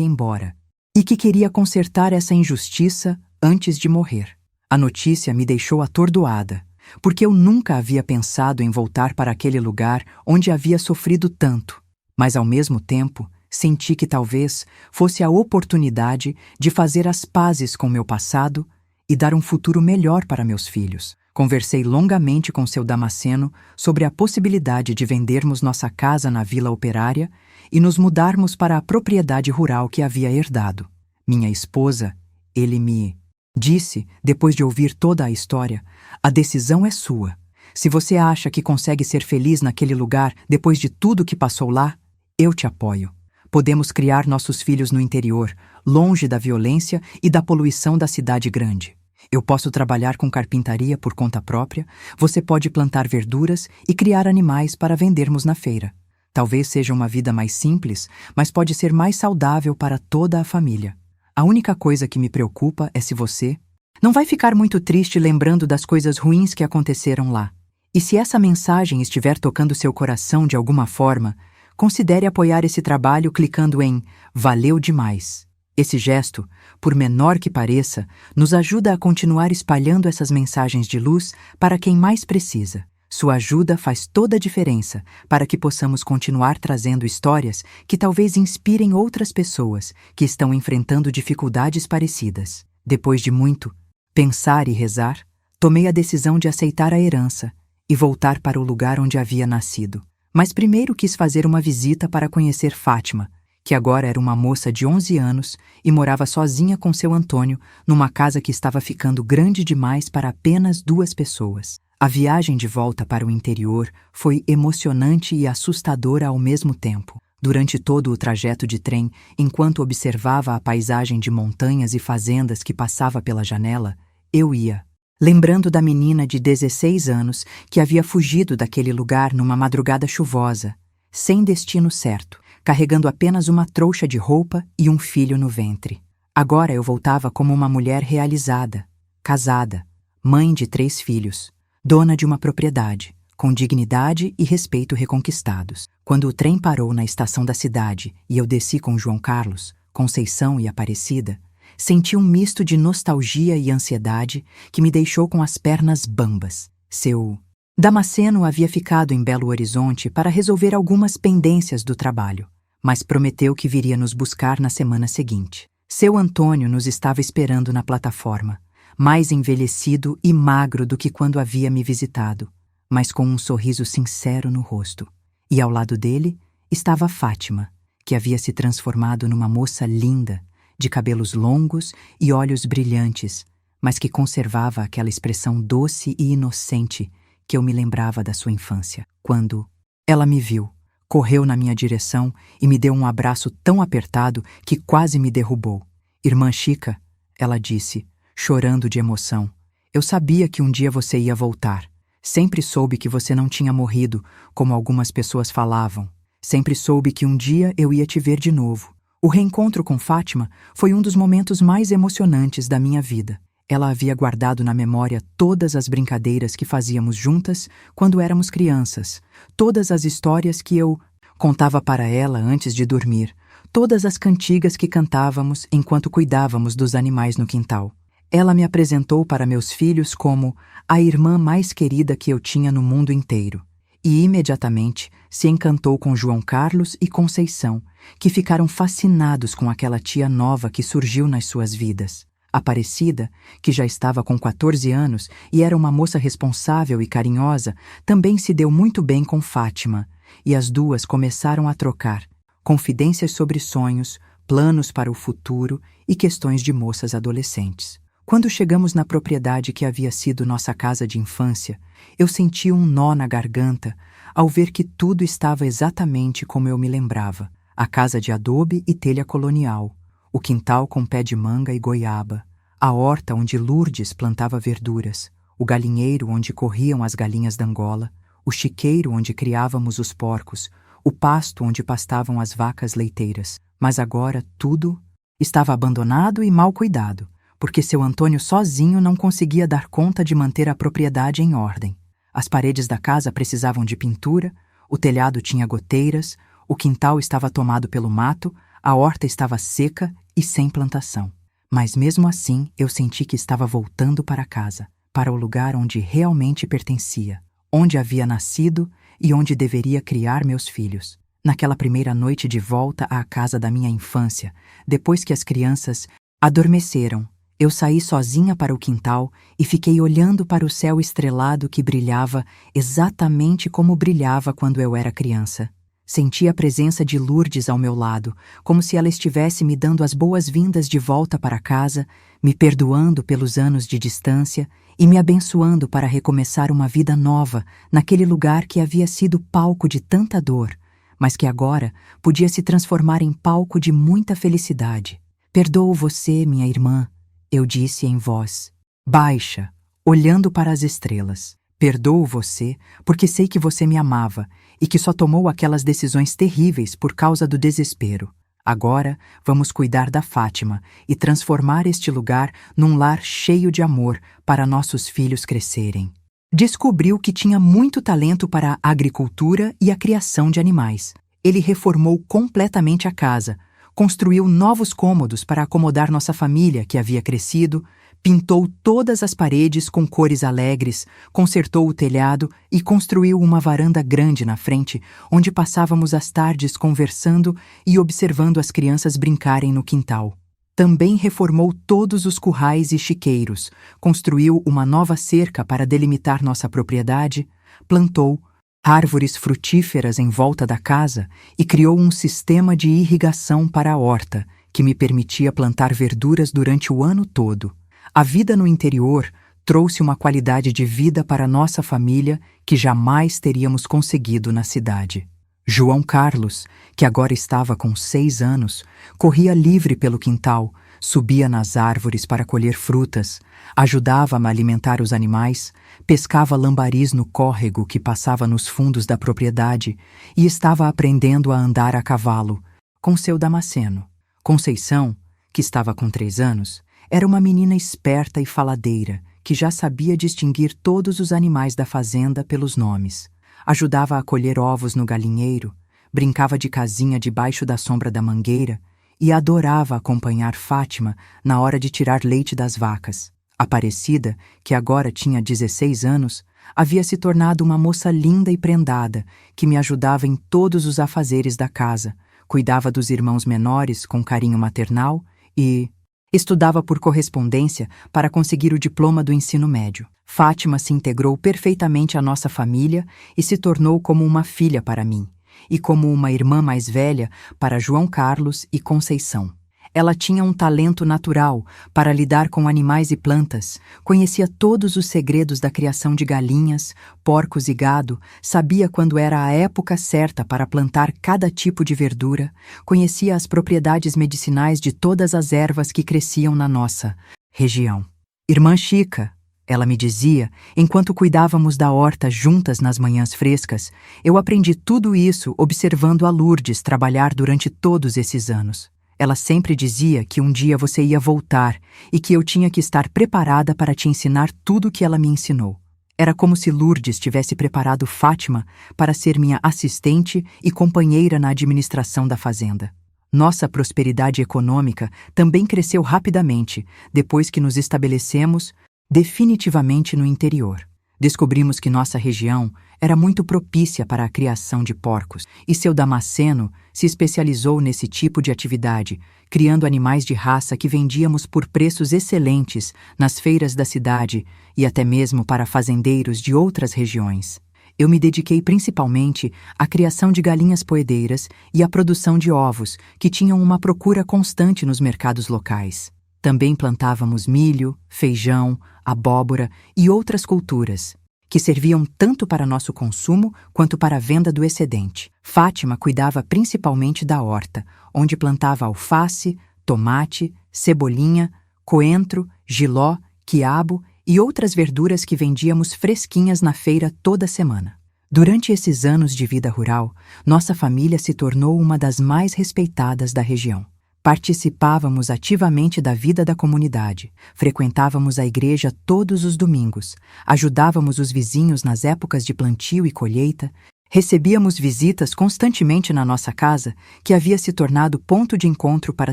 embora e que queria consertar essa injustiça antes de morrer. A notícia me deixou atordoada, porque eu nunca havia pensado em voltar para aquele lugar onde havia sofrido tanto, mas ao mesmo tempo senti que talvez fosse a oportunidade de fazer as pazes com meu passado e dar um futuro melhor para meus filhos. Conversei longamente com seu Damasceno sobre a possibilidade de vendermos nossa casa na Vila Operária e nos mudarmos para a propriedade rural que havia herdado. Minha esposa, ele me disse, depois de ouvir toda a história, a decisão é sua. Se você acha que consegue ser feliz naquele lugar depois de tudo que passou lá, eu te apoio. Podemos criar nossos filhos no interior, longe da violência e da poluição da cidade grande. Eu posso trabalhar com carpintaria por conta própria, você pode plantar verduras e criar animais para vendermos na feira. Talvez seja uma vida mais simples, mas pode ser mais saudável para toda a família. A única coisa que me preocupa é se você não vai ficar muito triste lembrando das coisas ruins que aconteceram lá. E se essa mensagem estiver tocando seu coração de alguma forma, considere apoiar esse trabalho clicando em Valeu demais. Esse gesto, por menor que pareça, nos ajuda a continuar espalhando essas mensagens de luz para quem mais precisa. Sua ajuda faz toda a diferença para que possamos continuar trazendo histórias que talvez inspirem outras pessoas que estão enfrentando dificuldades parecidas. Depois de muito pensar e rezar, tomei a decisão de aceitar a herança e voltar para o lugar onde havia nascido. Mas primeiro quis fazer uma visita para conhecer Fátima, que agora era uma moça de 11 anos e morava sozinha com seu Antônio numa casa que estava ficando grande demais para apenas 2 pessoas. A viagem de volta para o interior foi emocionante e assustadora ao mesmo tempo. Durante todo o trajeto de trem, enquanto observava a paisagem de montanhas e fazendas que passava pela janela, eu ia lembrando da menina de 16 anos que havia fugido daquele lugar numa madrugada chuvosa, sem destino certo, carregando apenas uma trouxa de roupa e um filho no ventre. Agora eu voltava como uma mulher realizada, casada, mãe de 3 filhos, dona de uma propriedade, com dignidade e respeito reconquistados. Quando o trem parou na estação da cidade e eu desci com João Carlos, Conceição e Aparecida, senti um misto de nostalgia e ansiedade que me deixou com as pernas bambas. Seu Damasceno havia ficado em Belo Horizonte para resolver algumas pendências do trabalho, mas prometeu que viria nos buscar na semana seguinte. Seu Antônio nos estava esperando na plataforma, mais envelhecido e magro do que quando havia me visitado, mas com um sorriso sincero no rosto. E ao lado dele estava Fátima, que havia se transformado numa moça linda, de cabelos longos e olhos brilhantes, mas que conservava aquela expressão doce e inocente que eu me lembrava da sua infância. Quando ela me viu, Correu na minha direção e me deu um abraço tão apertado que quase me derrubou. Irmã Chica, ela disse, chorando de emoção, eu sabia que um dia você ia voltar. Sempre soube que você não tinha morrido, como algumas pessoas falavam. Sempre soube que um dia eu ia te ver de novo. O reencontro com Fátima foi um dos momentos mais emocionantes da minha vida. Ela havia guardado na memória todas as brincadeiras que fazíamos juntas quando éramos crianças, todas as histórias que eu contava para ela antes de dormir, todas as cantigas que cantávamos enquanto cuidávamos dos animais no quintal. Ela me apresentou para meus filhos como a irmã mais querida que eu tinha no mundo inteiro. E imediatamente se encantou com João Carlos e Conceição, que ficaram fascinados com aquela tia nova que surgiu nas suas vidas. Aparecida, que já estava com 14 anos e era uma moça responsável e carinhosa, também se deu muito bem com Fátima, e as duas começaram a trocar confidências sobre sonhos, planos para o futuro e questões de moças adolescentes. Quando chegamos na propriedade que havia sido nossa casa de infância, eu senti um nó na garganta ao ver que tudo estava exatamente como eu me lembrava. A casa de adobe e telha colonial, o quintal com pé de manga e goiaba, a horta onde Lourdes plantava verduras, o galinheiro onde corriam as galinhas d'Angola, o chiqueiro onde criávamos os porcos, o pasto onde pastavam as vacas leiteiras. Mas agora tudo estava abandonado e mal cuidado, porque seu Antônio sozinho não conseguia dar conta de manter a propriedade em ordem. As paredes da casa precisavam de pintura, o telhado tinha goteiras, o quintal estava tomado pelo mato, a horta estava seca e sem plantação. Mas mesmo assim eu senti que estava voltando para casa, para o lugar onde realmente pertencia, onde havia nascido e onde deveria criar meus filhos. Naquela primeira noite de volta à casa da minha infância, depois que as crianças adormeceram, eu saí sozinha para o quintal e fiquei olhando para o céu estrelado que brilhava exatamente como brilhava quando eu era criança. Senti a presença de Lourdes ao meu lado, como se ela estivesse me dando as boas-vindas de volta para casa, me perdoando pelos anos de distância e me abençoando para recomeçar uma vida nova naquele lugar que havia sido palco de tanta dor, mas que agora podia se transformar em palco de muita felicidade. Perdoo você, minha irmã, eu disse em voz baixa, olhando para as estrelas. Perdoo você porque sei que você me amava e que só tomou aquelas decisões terríveis por causa do desespero. Agora vamos cuidar da Fátima e transformar este lugar num lar cheio de amor para nossos filhos crescerem. Descobriu que tinha muito talento para a agricultura e a criação de animais. Ele reformou completamente a casa, construiu novos cômodos para acomodar nossa família que havia crescido, pintou todas as paredes com cores alegres, consertou o telhado e construiu uma varanda grande na frente, onde passávamos as tardes conversando e observando as crianças brincarem no quintal. Também reformou todos os currais e chiqueiros, construiu uma nova cerca para delimitar nossa propriedade, plantou árvores frutíferas em volta da casa e criou um sistema de irrigação para a horta, que me permitia plantar verduras durante o ano todo. A vida no interior trouxe uma qualidade de vida para nossa família que jamais teríamos conseguido na cidade. João Carlos, que agora estava com 6 anos, corria livre pelo quintal, subia nas árvores para colher frutas, ajudava-me a alimentar os animais, pescava lambaris no córrego que passava nos fundos da propriedade e estava aprendendo a andar a cavalo, com seu Damasceno. Conceição, que estava com 3 anos, era uma menina esperta e faladeira, que já sabia distinguir todos os animais da fazenda pelos nomes. Ajudava a colher ovos no galinheiro, brincava de casinha debaixo da sombra da mangueira e adorava acompanhar Fátima na hora de tirar leite das vacas. Aparecida, que agora tinha 16 anos, havia se tornado uma moça linda e prendada, que me ajudava em todos os afazeres da casa, cuidava dos irmãos menores com carinho maternal e estudava por correspondência para conseguir o diploma do ensino médio. Fátima se integrou perfeitamente à nossa família e se tornou como uma filha para mim, e como uma irmã mais velha para João Carlos e Conceição. Ela tinha um talento natural para lidar com animais e plantas, conhecia todos os segredos da criação de galinhas, porcos e gado, sabia quando era a época certa para plantar cada tipo de verdura, conhecia as propriedades medicinais de todas as ervas que cresciam na nossa região. Irmã Chica, ela me dizia, enquanto cuidávamos da horta juntas nas manhãs frescas, eu aprendi tudo isso observando a Lourdes trabalhar durante todos esses anos. Ela sempre dizia que um dia você ia voltar e que eu tinha que estar preparada para te ensinar tudo o que ela me ensinou. Era como se Lourdes tivesse preparado Fátima para ser minha assistente e companheira na administração da fazenda. Nossa prosperidade econômica também cresceu rapidamente depois que nos estabelecemos definitivamente no interior. Descobrimos que nossa região era muito propícia para a criação de porcos e seu Damasceno se especializou nesse tipo de atividade, criando animais de raça que vendíamos por preços excelentes nas feiras da cidade e até mesmo para fazendeiros de outras regiões. Eu me dediquei principalmente à criação de galinhas poedeiras e à produção de ovos, que tinham uma procura constante nos mercados locais. Também plantávamos milho, feijão, abóbora e outras culturas, que serviam tanto para nosso consumo quanto para a venda do excedente. Fátima cuidava principalmente da horta, onde plantava alface, tomate, cebolinha, coentro, jiló, quiabo e outras verduras que vendíamos fresquinhas na feira toda semana. Durante esses anos de vida rural, nossa família se tornou uma das mais respeitadas da região. Participávamos ativamente da vida da comunidade, frequentávamos a igreja todos os domingos, ajudávamos os vizinhos nas épocas de plantio e colheita, recebíamos visitas constantemente na nossa casa, que havia se tornado ponto de encontro para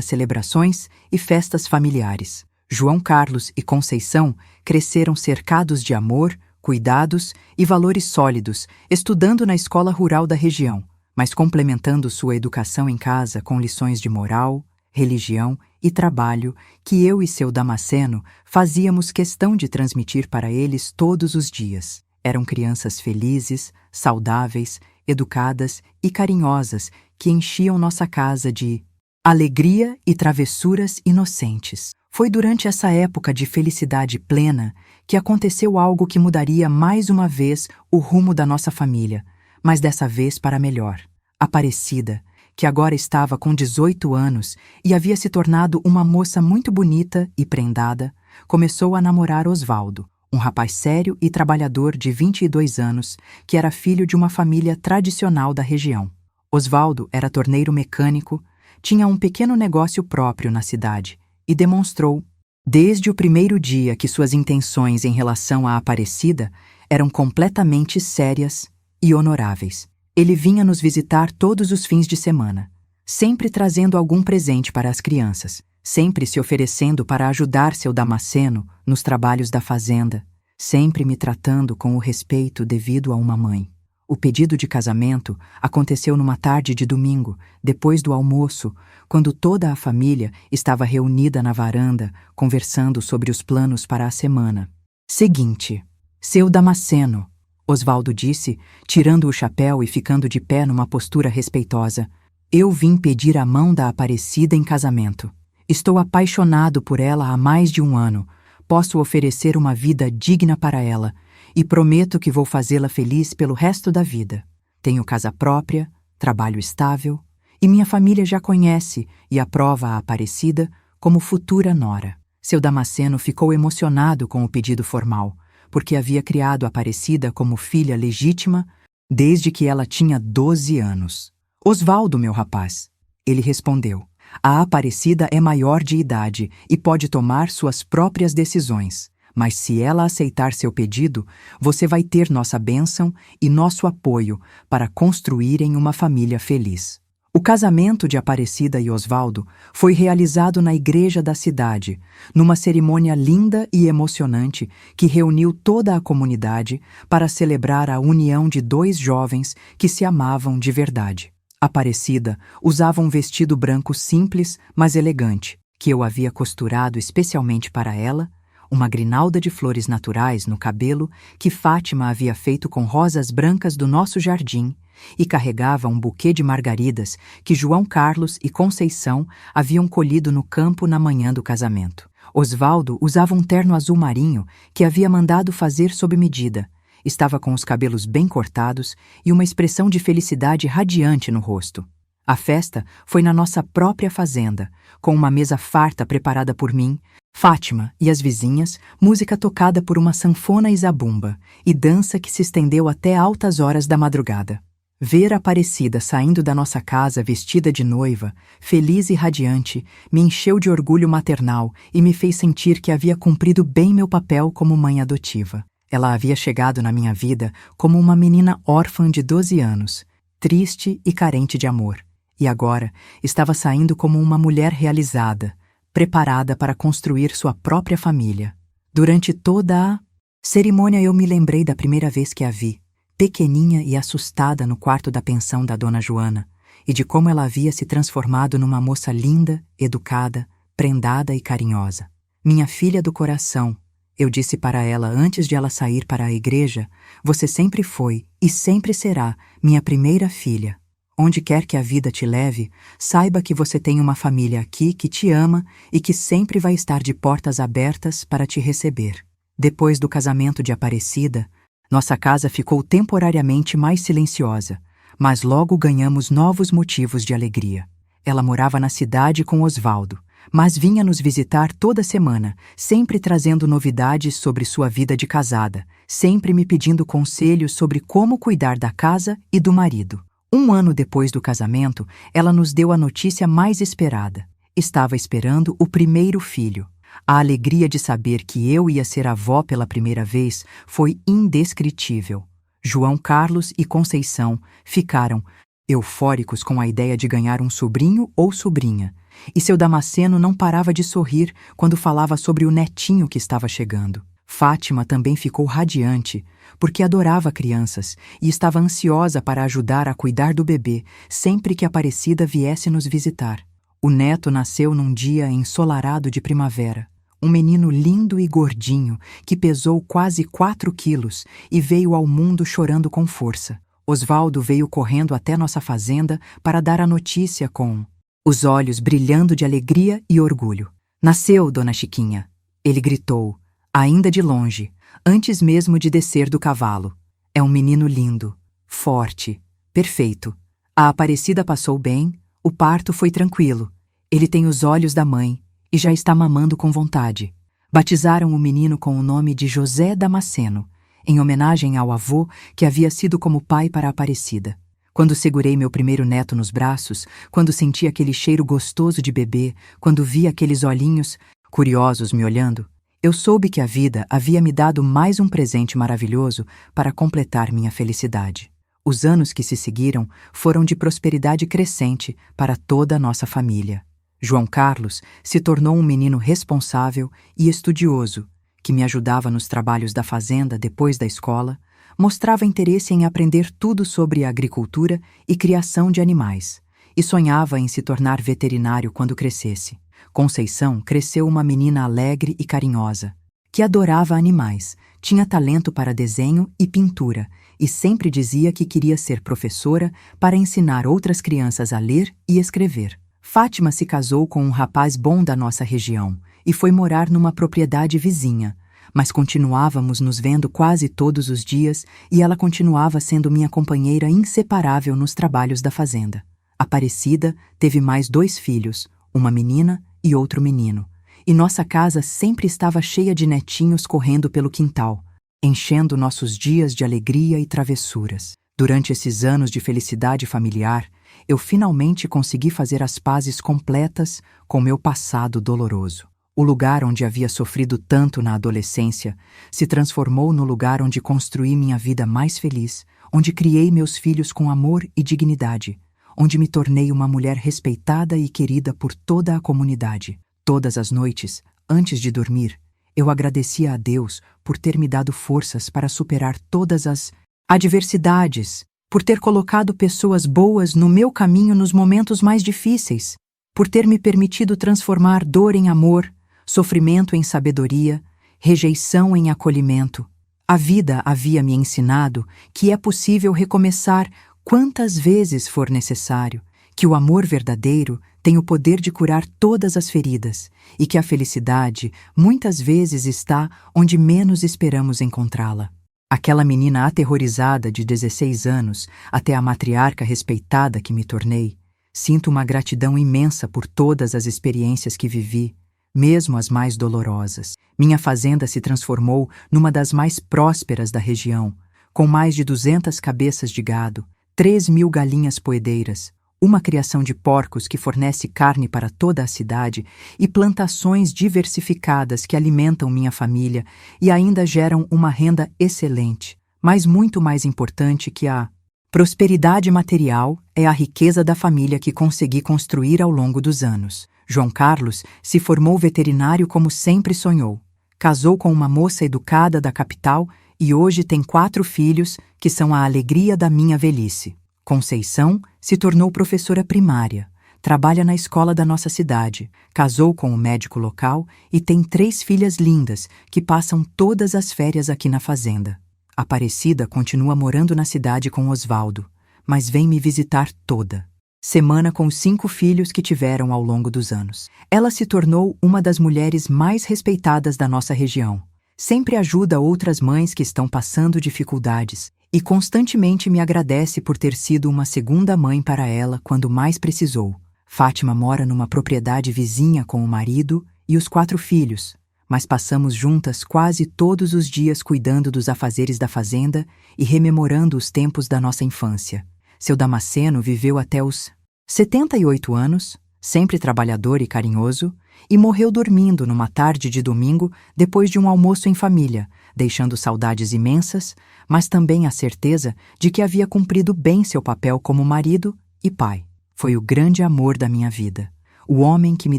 celebrações e festas familiares. João Carlos e Conceição cresceram cercados de amor, cuidados e valores sólidos, estudando na escola rural da região, mas complementando sua educação em casa com lições de moral, religião e trabalho que eu e seu Damasceno fazíamos questão de transmitir para eles todos os dias. Eram crianças felizes, saudáveis, educadas e carinhosas que enchiam nossa casa de alegria e travessuras inocentes. Foi durante essa época de felicidade plena que aconteceu algo que mudaria mais uma vez o rumo da nossa família, mas dessa vez para melhor. Aparecida, que agora estava com 18 anos e havia se tornado uma moça muito bonita e prendada, começou a namorar Osvaldo, um rapaz sério e trabalhador de 22 anos, que era filho de uma família tradicional da região. Osvaldo era torneiro mecânico, tinha um pequeno negócio próprio na cidade e demonstrou, desde o primeiro dia, que suas intenções em relação à Aparecida eram completamente sérias e honoráveis. Ele vinha nos visitar todos os fins de semana, sempre trazendo algum presente para as crianças, sempre se oferecendo para ajudar seu Damasceno nos trabalhos da fazenda, sempre me tratando com o respeito devido a uma mãe. O pedido de casamento aconteceu numa tarde de domingo, depois do almoço, quando toda a família estava reunida na varanda, conversando sobre os planos para a semana seguinte. Seu Damasceno, Osvaldo disse, tirando o chapéu e ficando de pé numa postura respeitosa, eu vim pedir a mão da Aparecida em casamento. Estou apaixonado por ela há mais de um ano. Posso oferecer uma vida digna para ela e prometo que vou fazê-la feliz pelo resto da vida. Tenho casa própria, trabalho estável e minha família já conhece e aprova a Aparecida como futura nora. Seu Damasceno ficou emocionado com o pedido formal, porque havia criado Aparecida como filha legítima desde que ela tinha 12 anos. Osvaldo, meu rapaz, ele respondeu, a Aparecida é maior de idade e pode tomar suas próprias decisões, mas se ela aceitar seu pedido, você vai ter nossa bênção e nosso apoio para construírem uma família feliz. O casamento de Aparecida e Osvaldo foi realizado na igreja da cidade, numa cerimônia linda e emocionante que reuniu toda a comunidade para celebrar a união de dois jovens que se amavam de verdade. Aparecida usava um vestido branco simples, mas elegante, que eu havia costurado especialmente para ela, uma grinalda de flores naturais no cabelo que Fátima havia feito com rosas brancas do nosso jardim e carregava um buquê de margaridas que João Carlos e Conceição haviam colhido no campo na manhã do casamento. Osvaldo usava um terno azul marinho que havia mandado fazer sob medida. Estava com os cabelos bem cortados e uma expressão de felicidade radiante no rosto. A festa foi na nossa própria fazenda, com uma mesa farta preparada por mim, Fátima e as vizinhas, música tocada por uma sanfona e zabumba, e dança que se estendeu até altas horas da madrugada. Ver a Aparecida saindo da nossa casa vestida de noiva, feliz e radiante, me encheu de orgulho maternal e me fez sentir que havia cumprido bem meu papel como mãe adotiva. Ela havia chegado na minha vida como uma menina órfã de 12 anos, triste e carente de amor. E agora estava saindo como uma mulher realizada, preparada para construir sua própria família. Durante toda a cerimônia eu me lembrei da primeira vez que a vi, pequeninha e assustada no quarto da pensão da dona Joana, e de como ela havia se transformado numa moça linda, educada, prendada e carinhosa. Minha filha do coração, eu disse para ela antes de ela sair para a igreja, você sempre foi e sempre será minha primeira filha. Onde quer que a vida te leve, saiba que você tem uma família aqui que te ama e que sempre vai estar de portas abertas para te receber. Depois do casamento de Aparecida, nossa casa ficou temporariamente mais silenciosa, mas logo ganhamos novos motivos de alegria. Ela morava na cidade com Osvaldo, mas vinha nos visitar toda semana, sempre trazendo novidades sobre sua vida de casada, sempre me pedindo conselhos sobre como cuidar da casa e do marido. 1 ano depois do casamento, ela nos deu a notícia mais esperada. Estava esperando o primeiro filho. A alegria de saber que eu ia ser avó pela primeira vez foi indescritível. João Carlos e Conceição ficaram eufóricos com a ideia de ganhar um sobrinho ou sobrinha, e seu Damasceno não parava de sorrir quando falava sobre o netinho que estava chegando. Fátima também ficou radiante, porque adorava crianças e estava ansiosa para ajudar a cuidar do bebê sempre que Aparecida viesse nos visitar. O neto nasceu num dia ensolarado de primavera, um menino lindo e gordinho que pesou quase 4 quilos e veio ao mundo chorando com força. Osvaldo veio correndo até nossa fazenda para dar a notícia com os olhos brilhando de alegria e orgulho. Nasceu, dona Chiquinha, ele gritou, ainda de longe, antes mesmo de descer do cavalo. É um menino lindo, forte, perfeito. A Aparecida passou bem, o parto foi tranquilo. Ele tem os olhos da mãe e já está mamando com vontade. Batizaram o menino com o nome de José Damasceno, em homenagem ao avô que havia sido como pai para a Aparecida. Quando segurei meu primeiro neto nos braços, quando senti aquele cheiro gostoso de bebê, quando vi aqueles olhinhos curiosos me olhando, eu soube que a vida havia me dado mais um presente maravilhoso para completar minha felicidade. Os anos que se seguiram foram de prosperidade crescente para toda a nossa família. João Carlos se tornou um menino responsável e estudioso, que me ajudava nos trabalhos da fazenda depois da escola, mostrava interesse em aprender tudo sobre agricultura e criação de animais, e sonhava em se tornar veterinário quando crescesse. Conceição cresceu uma menina alegre e carinhosa, que adorava animais, tinha talento para desenho e pintura e sempre dizia que queria ser professora para ensinar outras crianças a ler e escrever. Fátima se casou com um rapaz bom da nossa região e foi morar numa propriedade vizinha, mas continuávamos nos vendo quase todos os dias e ela continuava sendo minha companheira inseparável nos trabalhos da fazenda. Aparecida teve mais 2 filhos, uma menina e outro menino, e nossa casa sempre estava cheia de netinhos correndo pelo quintal, enchendo nossos dias de alegria e travessuras. Durante esses anos de felicidade familiar, eu finalmente consegui fazer as pazes completas com meu passado doloroso. O lugar onde havia sofrido tanto na adolescência se transformou no lugar onde construí minha vida mais feliz, onde criei meus filhos com amor e dignidade, onde me tornei uma mulher respeitada e querida por toda a comunidade. Todas as noites, antes de dormir, eu agradecia a Deus por ter me dado forças para superar todas as adversidades, por ter colocado pessoas boas no meu caminho nos momentos mais difíceis, por ter me permitido transformar dor em amor, sofrimento em sabedoria, rejeição em acolhimento. A vida havia me ensinado que é possível recomeçar quantas vezes for necessário, que o amor verdadeiro tem o poder de curar todas as feridas e que a felicidade muitas vezes está onde menos esperamos encontrá-la. Aquela menina aterrorizada de 16 anos até a matriarca respeitada que me tornei, sinto uma gratidão imensa por todas as experiências que vivi, mesmo as mais dolorosas. Minha fazenda se transformou numa das mais prósperas da região, com mais de 200 cabeças de gado, 3.000 galinhas poedeiras, uma criação de porcos que fornece carne para toda a cidade e plantações diversificadas que alimentam minha família e ainda geram uma renda excelente. Mas muito mais importante que a prosperidade material é a riqueza da família que consegui construir ao longo dos anos. João Carlos se formou veterinário como sempre sonhou. Casou com uma moça educada da capital e hoje tem 4 filhos que são a alegria da minha velhice. Conceição se tornou professora primária, trabalha na escola da nossa cidade, casou com o médico local e tem 3 filhas lindas que passam todas as férias aqui na fazenda. Aparecida continua morando na cidade com Osvaldo, mas vem me visitar toda semana com os 5 filhos que tiveram ao longo dos anos. Ela se tornou uma das mulheres mais respeitadas da nossa região. Sempre ajuda outras mães que estão passando dificuldades e constantemente me agradece por ter sido uma segunda mãe para ela quando mais precisou. Fátima mora numa propriedade vizinha com o marido e os 4 filhos, mas passamos juntas quase todos os dias cuidando dos afazeres da fazenda e rememorando os tempos da nossa infância. Seu Damasceno viveu até os 78 anos, sempre trabalhador e carinhoso, e morreu dormindo numa tarde de domingo depois de um almoço em família, deixando saudades imensas, mas também a certeza de que havia cumprido bem seu papel como marido e pai. Foi o grande amor da minha vida, o homem que me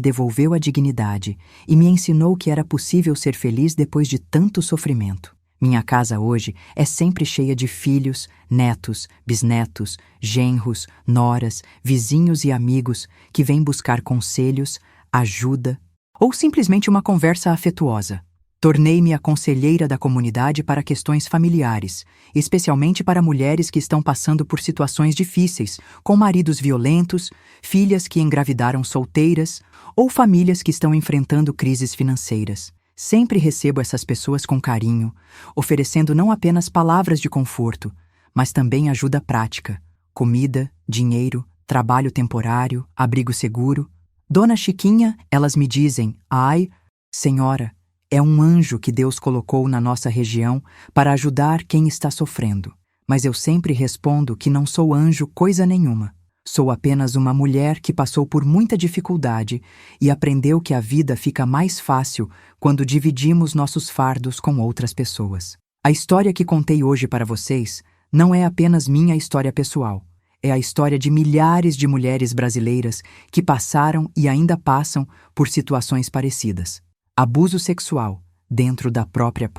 devolveu a dignidade e me ensinou que era possível ser feliz depois de tanto sofrimento. Minha casa hoje é sempre cheia de filhos, netos, bisnetos, genros, noras, vizinhos e amigos que vêm buscar conselhos, ajuda ou simplesmente uma conversa afetuosa. Tornei-me a conselheira da comunidade para questões familiares, especialmente para mulheres que estão passando por situações difíceis, com maridos violentos, filhas que engravidaram solteiras ou famílias que estão enfrentando crises financeiras. Sempre recebo essas pessoas com carinho, oferecendo não apenas palavras de conforto, mas também ajuda prática, comida, dinheiro, trabalho temporário, abrigo seguro. Dona Chiquinha, elas me dizem, ai, senhora, é um anjo que Deus colocou na nossa região para ajudar quem está sofrendo. Mas eu sempre respondo que não sou anjo coisa nenhuma. Sou apenas uma mulher que passou por muita dificuldade e aprendeu que a vida fica mais fácil quando dividimos nossos fardos com outras pessoas. A história que contei hoje para vocês não é apenas minha história pessoal. É a história de milhares de mulheres brasileiras que passaram e ainda passam por situações parecidas. Abuso sexual dentro da própria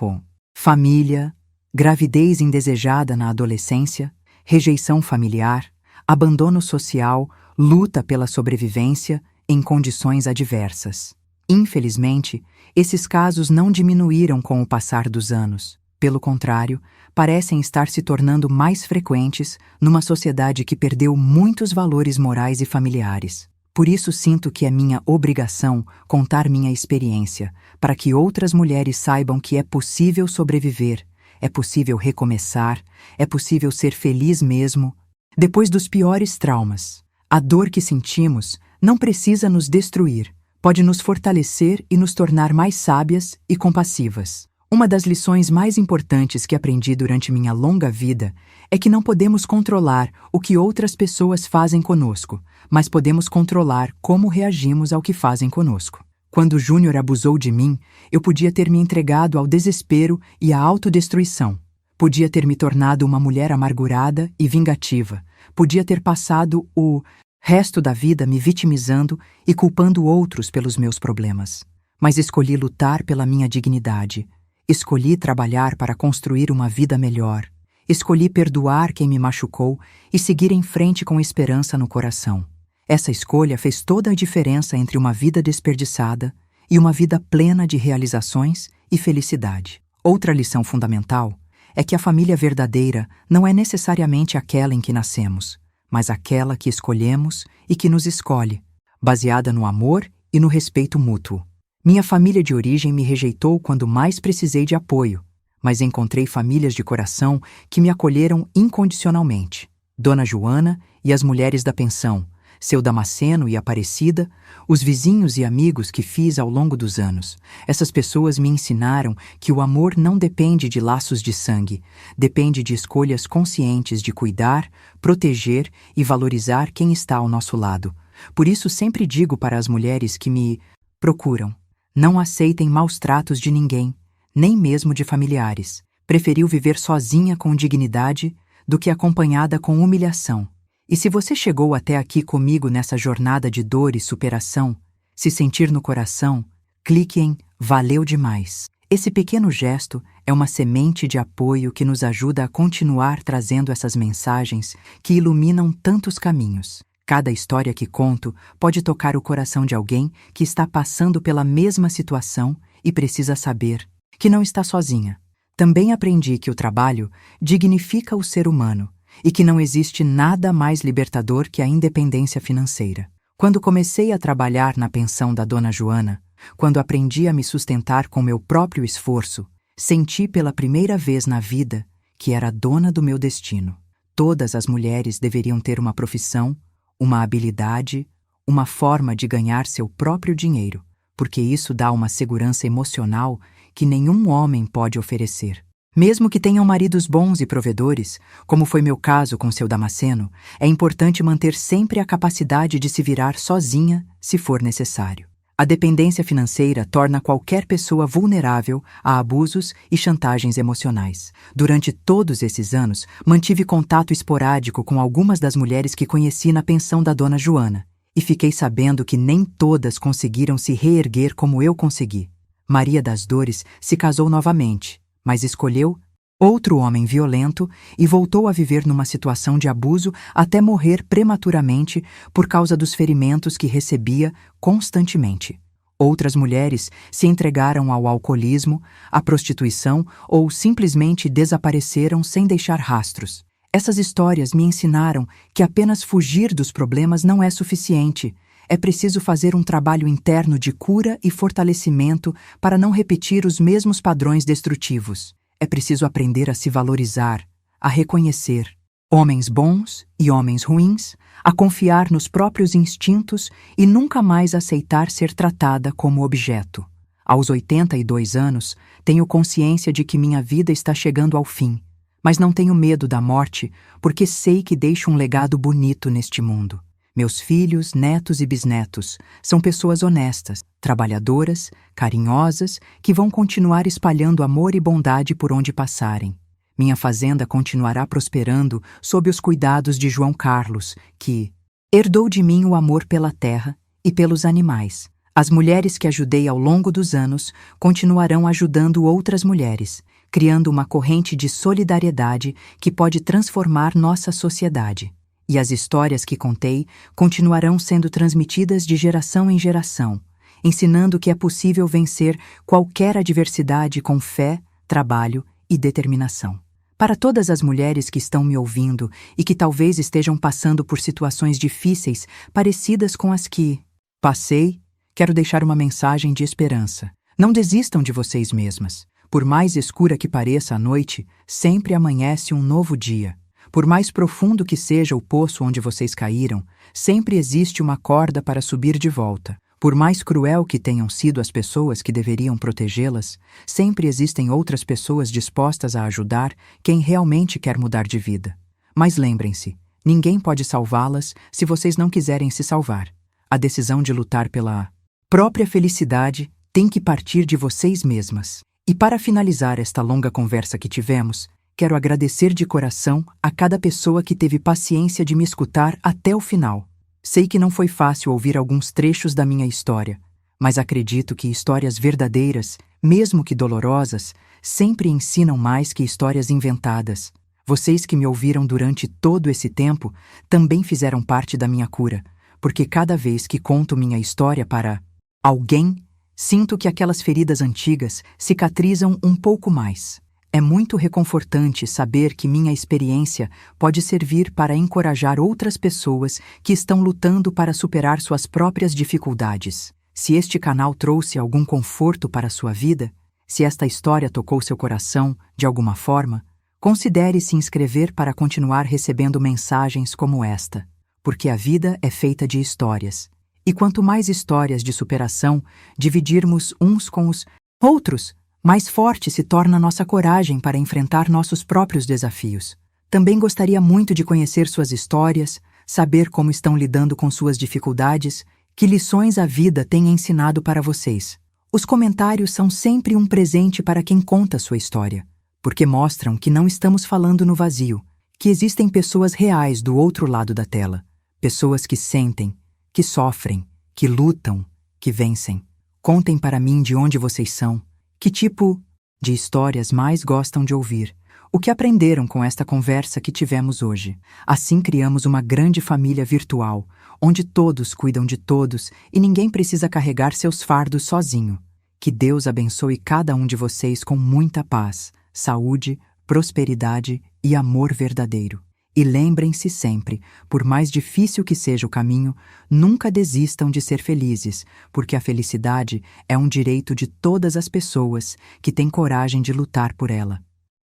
família, gravidez indesejada na adolescência, rejeição familiar, abandono social, luta pela sobrevivência em condições adversas. Infelizmente, esses casos não diminuíram com o passar dos anos. Pelo contrário, parecem estar se tornando mais frequentes numa sociedade que perdeu muitos valores morais e familiares. Por isso sinto que é minha obrigação contar minha experiência, para que outras mulheres saibam que é possível sobreviver, é possível recomeçar, é possível ser feliz mesmo depois dos piores traumas. A dor que sentimos não precisa nos destruir, pode nos fortalecer e nos tornar mais sábias e compassivas. Uma das lições mais importantes que aprendi durante minha longa vida é que não podemos controlar o que outras pessoas fazem conosco, mas podemos controlar como reagimos ao que fazem conosco. Quando Júnior abusou de mim, eu podia ter me entregado ao desespero e à autodestruição. Podia ter me tornado uma mulher amargurada e vingativa. Podia ter passado o resto da vida me vitimizando e culpando outros pelos meus problemas. Mas escolhi lutar pela minha dignidade. Escolhi trabalhar para construir uma vida melhor. Escolhi perdoar quem me machucou e seguir em frente com esperança no coração. Essa escolha fez toda a diferença entre uma vida desperdiçada e uma vida plena de realizações e felicidade. Outra lição fundamental é que a família verdadeira não é necessariamente aquela em que nascemos, mas aquela que escolhemos e que nos escolhe, baseada no amor e no respeito mútuo. Minha família de origem me rejeitou quando mais precisei de apoio, mas encontrei famílias de coração que me acolheram incondicionalmente. Dona Joana e as mulheres da pensão, seu Damasceno e Aparecida, os vizinhos e amigos que fiz ao longo dos anos. Essas pessoas me ensinaram que o amor não depende de laços de sangue, depende de escolhas conscientes de cuidar, proteger e valorizar quem está ao nosso lado. Por isso sempre digo para as mulheres que me procuram: não aceitem maus tratos de ninguém, nem mesmo de familiares. Preferiu viver sozinha com dignidade do que acompanhada com humilhação. E se você chegou até aqui comigo nessa jornada de dor e superação, se sentir no coração, clique em Valeu demais. Esse pequeno gesto é uma semente de apoio que nos ajuda a continuar trazendo essas mensagens que iluminam tantos caminhos. Cada história que conto pode tocar o coração de alguém que está passando pela mesma situação e precisa saber que não está sozinha. Também aprendi que o trabalho dignifica o ser humano e que não existe nada mais libertador que a independência financeira. Quando comecei a trabalhar na pensão da Dona Joana, quando aprendi a me sustentar com meu próprio esforço, senti pela primeira vez na vida que era dona do meu destino. Todas as mulheres deveriam ter uma profissão, uma habilidade, uma forma de ganhar seu próprio dinheiro, porque isso dá uma segurança emocional que nenhum homem pode oferecer. Mesmo que tenham maridos bons e provedores, como foi meu caso com seu Damasceno, é importante manter sempre a capacidade de se virar sozinha, se for necessário. A dependência financeira torna qualquer pessoa vulnerável a abusos e chantagens emocionais. Durante todos esses anos, mantive contato esporádico com algumas das mulheres que conheci na pensão da Dona Joana, e fiquei sabendo que nem todas conseguiram se reerguer como eu consegui. Maria das Dores se casou novamente, mas escolheu outro homem violento e voltou a viver numa situação de abuso até morrer prematuramente por causa dos ferimentos que recebia constantemente. Outras mulheres se entregaram ao alcoolismo, à prostituição ou simplesmente desapareceram sem deixar rastros. Essas histórias me ensinaram que apenas fugir dos problemas não é suficiente. É preciso fazer um trabalho interno de cura e fortalecimento para não repetir os mesmos padrões destrutivos. É preciso aprender a se valorizar, a reconhecer homens bons e homens ruins, a confiar nos próprios instintos e nunca mais aceitar ser tratada como objeto. Aos 82 anos, tenho consciência de que minha vida está chegando ao fim, mas não tenho medo da morte porque sei que deixo um legado bonito neste mundo. Meus filhos, netos e bisnetos são pessoas honestas, trabalhadoras, carinhosas, que vão continuar espalhando amor e bondade por onde passarem. Minha fazenda continuará prosperando sob os cuidados de João Carlos, que herdou de mim o amor pela terra e pelos animais. As mulheres que ajudei ao longo dos anos continuarão ajudando outras mulheres, criando uma corrente de solidariedade que pode transformar nossa sociedade. E as histórias que contei continuarão sendo transmitidas de geração em geração, ensinando que é possível vencer qualquer adversidade com fé, trabalho e determinação. Para todas as mulheres que estão me ouvindo e que talvez estejam passando por situações difíceis parecidas com as que passei, quero deixar uma mensagem de esperança. Não desistam de vocês mesmas. Por mais escura que pareça a noite, sempre amanhece um novo dia. Por mais profundo que seja o poço onde vocês caíram, sempre existe uma corda para subir de volta. Por mais cruel que tenham sido as pessoas que deveriam protegê-las, sempre existem outras pessoas dispostas a ajudar quem realmente quer mudar de vida. Mas lembrem-se, ninguém pode salvá-las se vocês não quiserem se salvar. A decisão de lutar pela própria felicidade tem que partir de vocês mesmas. E para finalizar esta longa conversa que tivemos, quero agradecer de coração a cada pessoa que teve paciência de me escutar até o final. Sei que não foi fácil ouvir alguns trechos da minha história, mas acredito que histórias verdadeiras, mesmo que dolorosas, sempre ensinam mais que histórias inventadas. Vocês que me ouviram durante todo esse tempo também fizeram parte da minha cura, porque cada vez que conto minha história para alguém, sinto que aquelas feridas antigas cicatrizam um pouco mais. É muito reconfortante saber que minha experiência pode servir para encorajar outras pessoas que estão lutando para superar suas próprias dificuldades. Se este canal trouxe algum conforto para a sua vida, se esta história tocou seu coração de alguma forma, considere se inscrever para continuar recebendo mensagens como esta, porque a vida é feita de histórias. E quanto mais histórias de superação dividirmos uns com os outros, mais forte se torna nossa coragem para enfrentar nossos próprios desafios. Também gostaria muito de conhecer suas histórias, saber como estão lidando com suas dificuldades, que lições a vida tem ensinado para vocês. Os comentários são sempre um presente para quem conta sua história, porque mostram que não estamos falando no vazio, que existem pessoas reais do outro lado da tela, pessoas que sentem, que sofrem, que lutam, que vencem. Contem para mim de onde vocês são, que tipo de histórias mais gostam de ouvir, o que aprenderam com esta conversa que tivemos hoje. Assim criamos uma grande família virtual, onde todos cuidam de todos e ninguém precisa carregar seus fardos sozinho. Que Deus abençoe cada um de vocês com muita paz, saúde, prosperidade e amor verdadeiro. E lembrem-se sempre, por mais difícil que seja o caminho, nunca desistam de ser felizes, porque a felicidade é um direito de todas as pessoas que têm coragem de lutar por ela.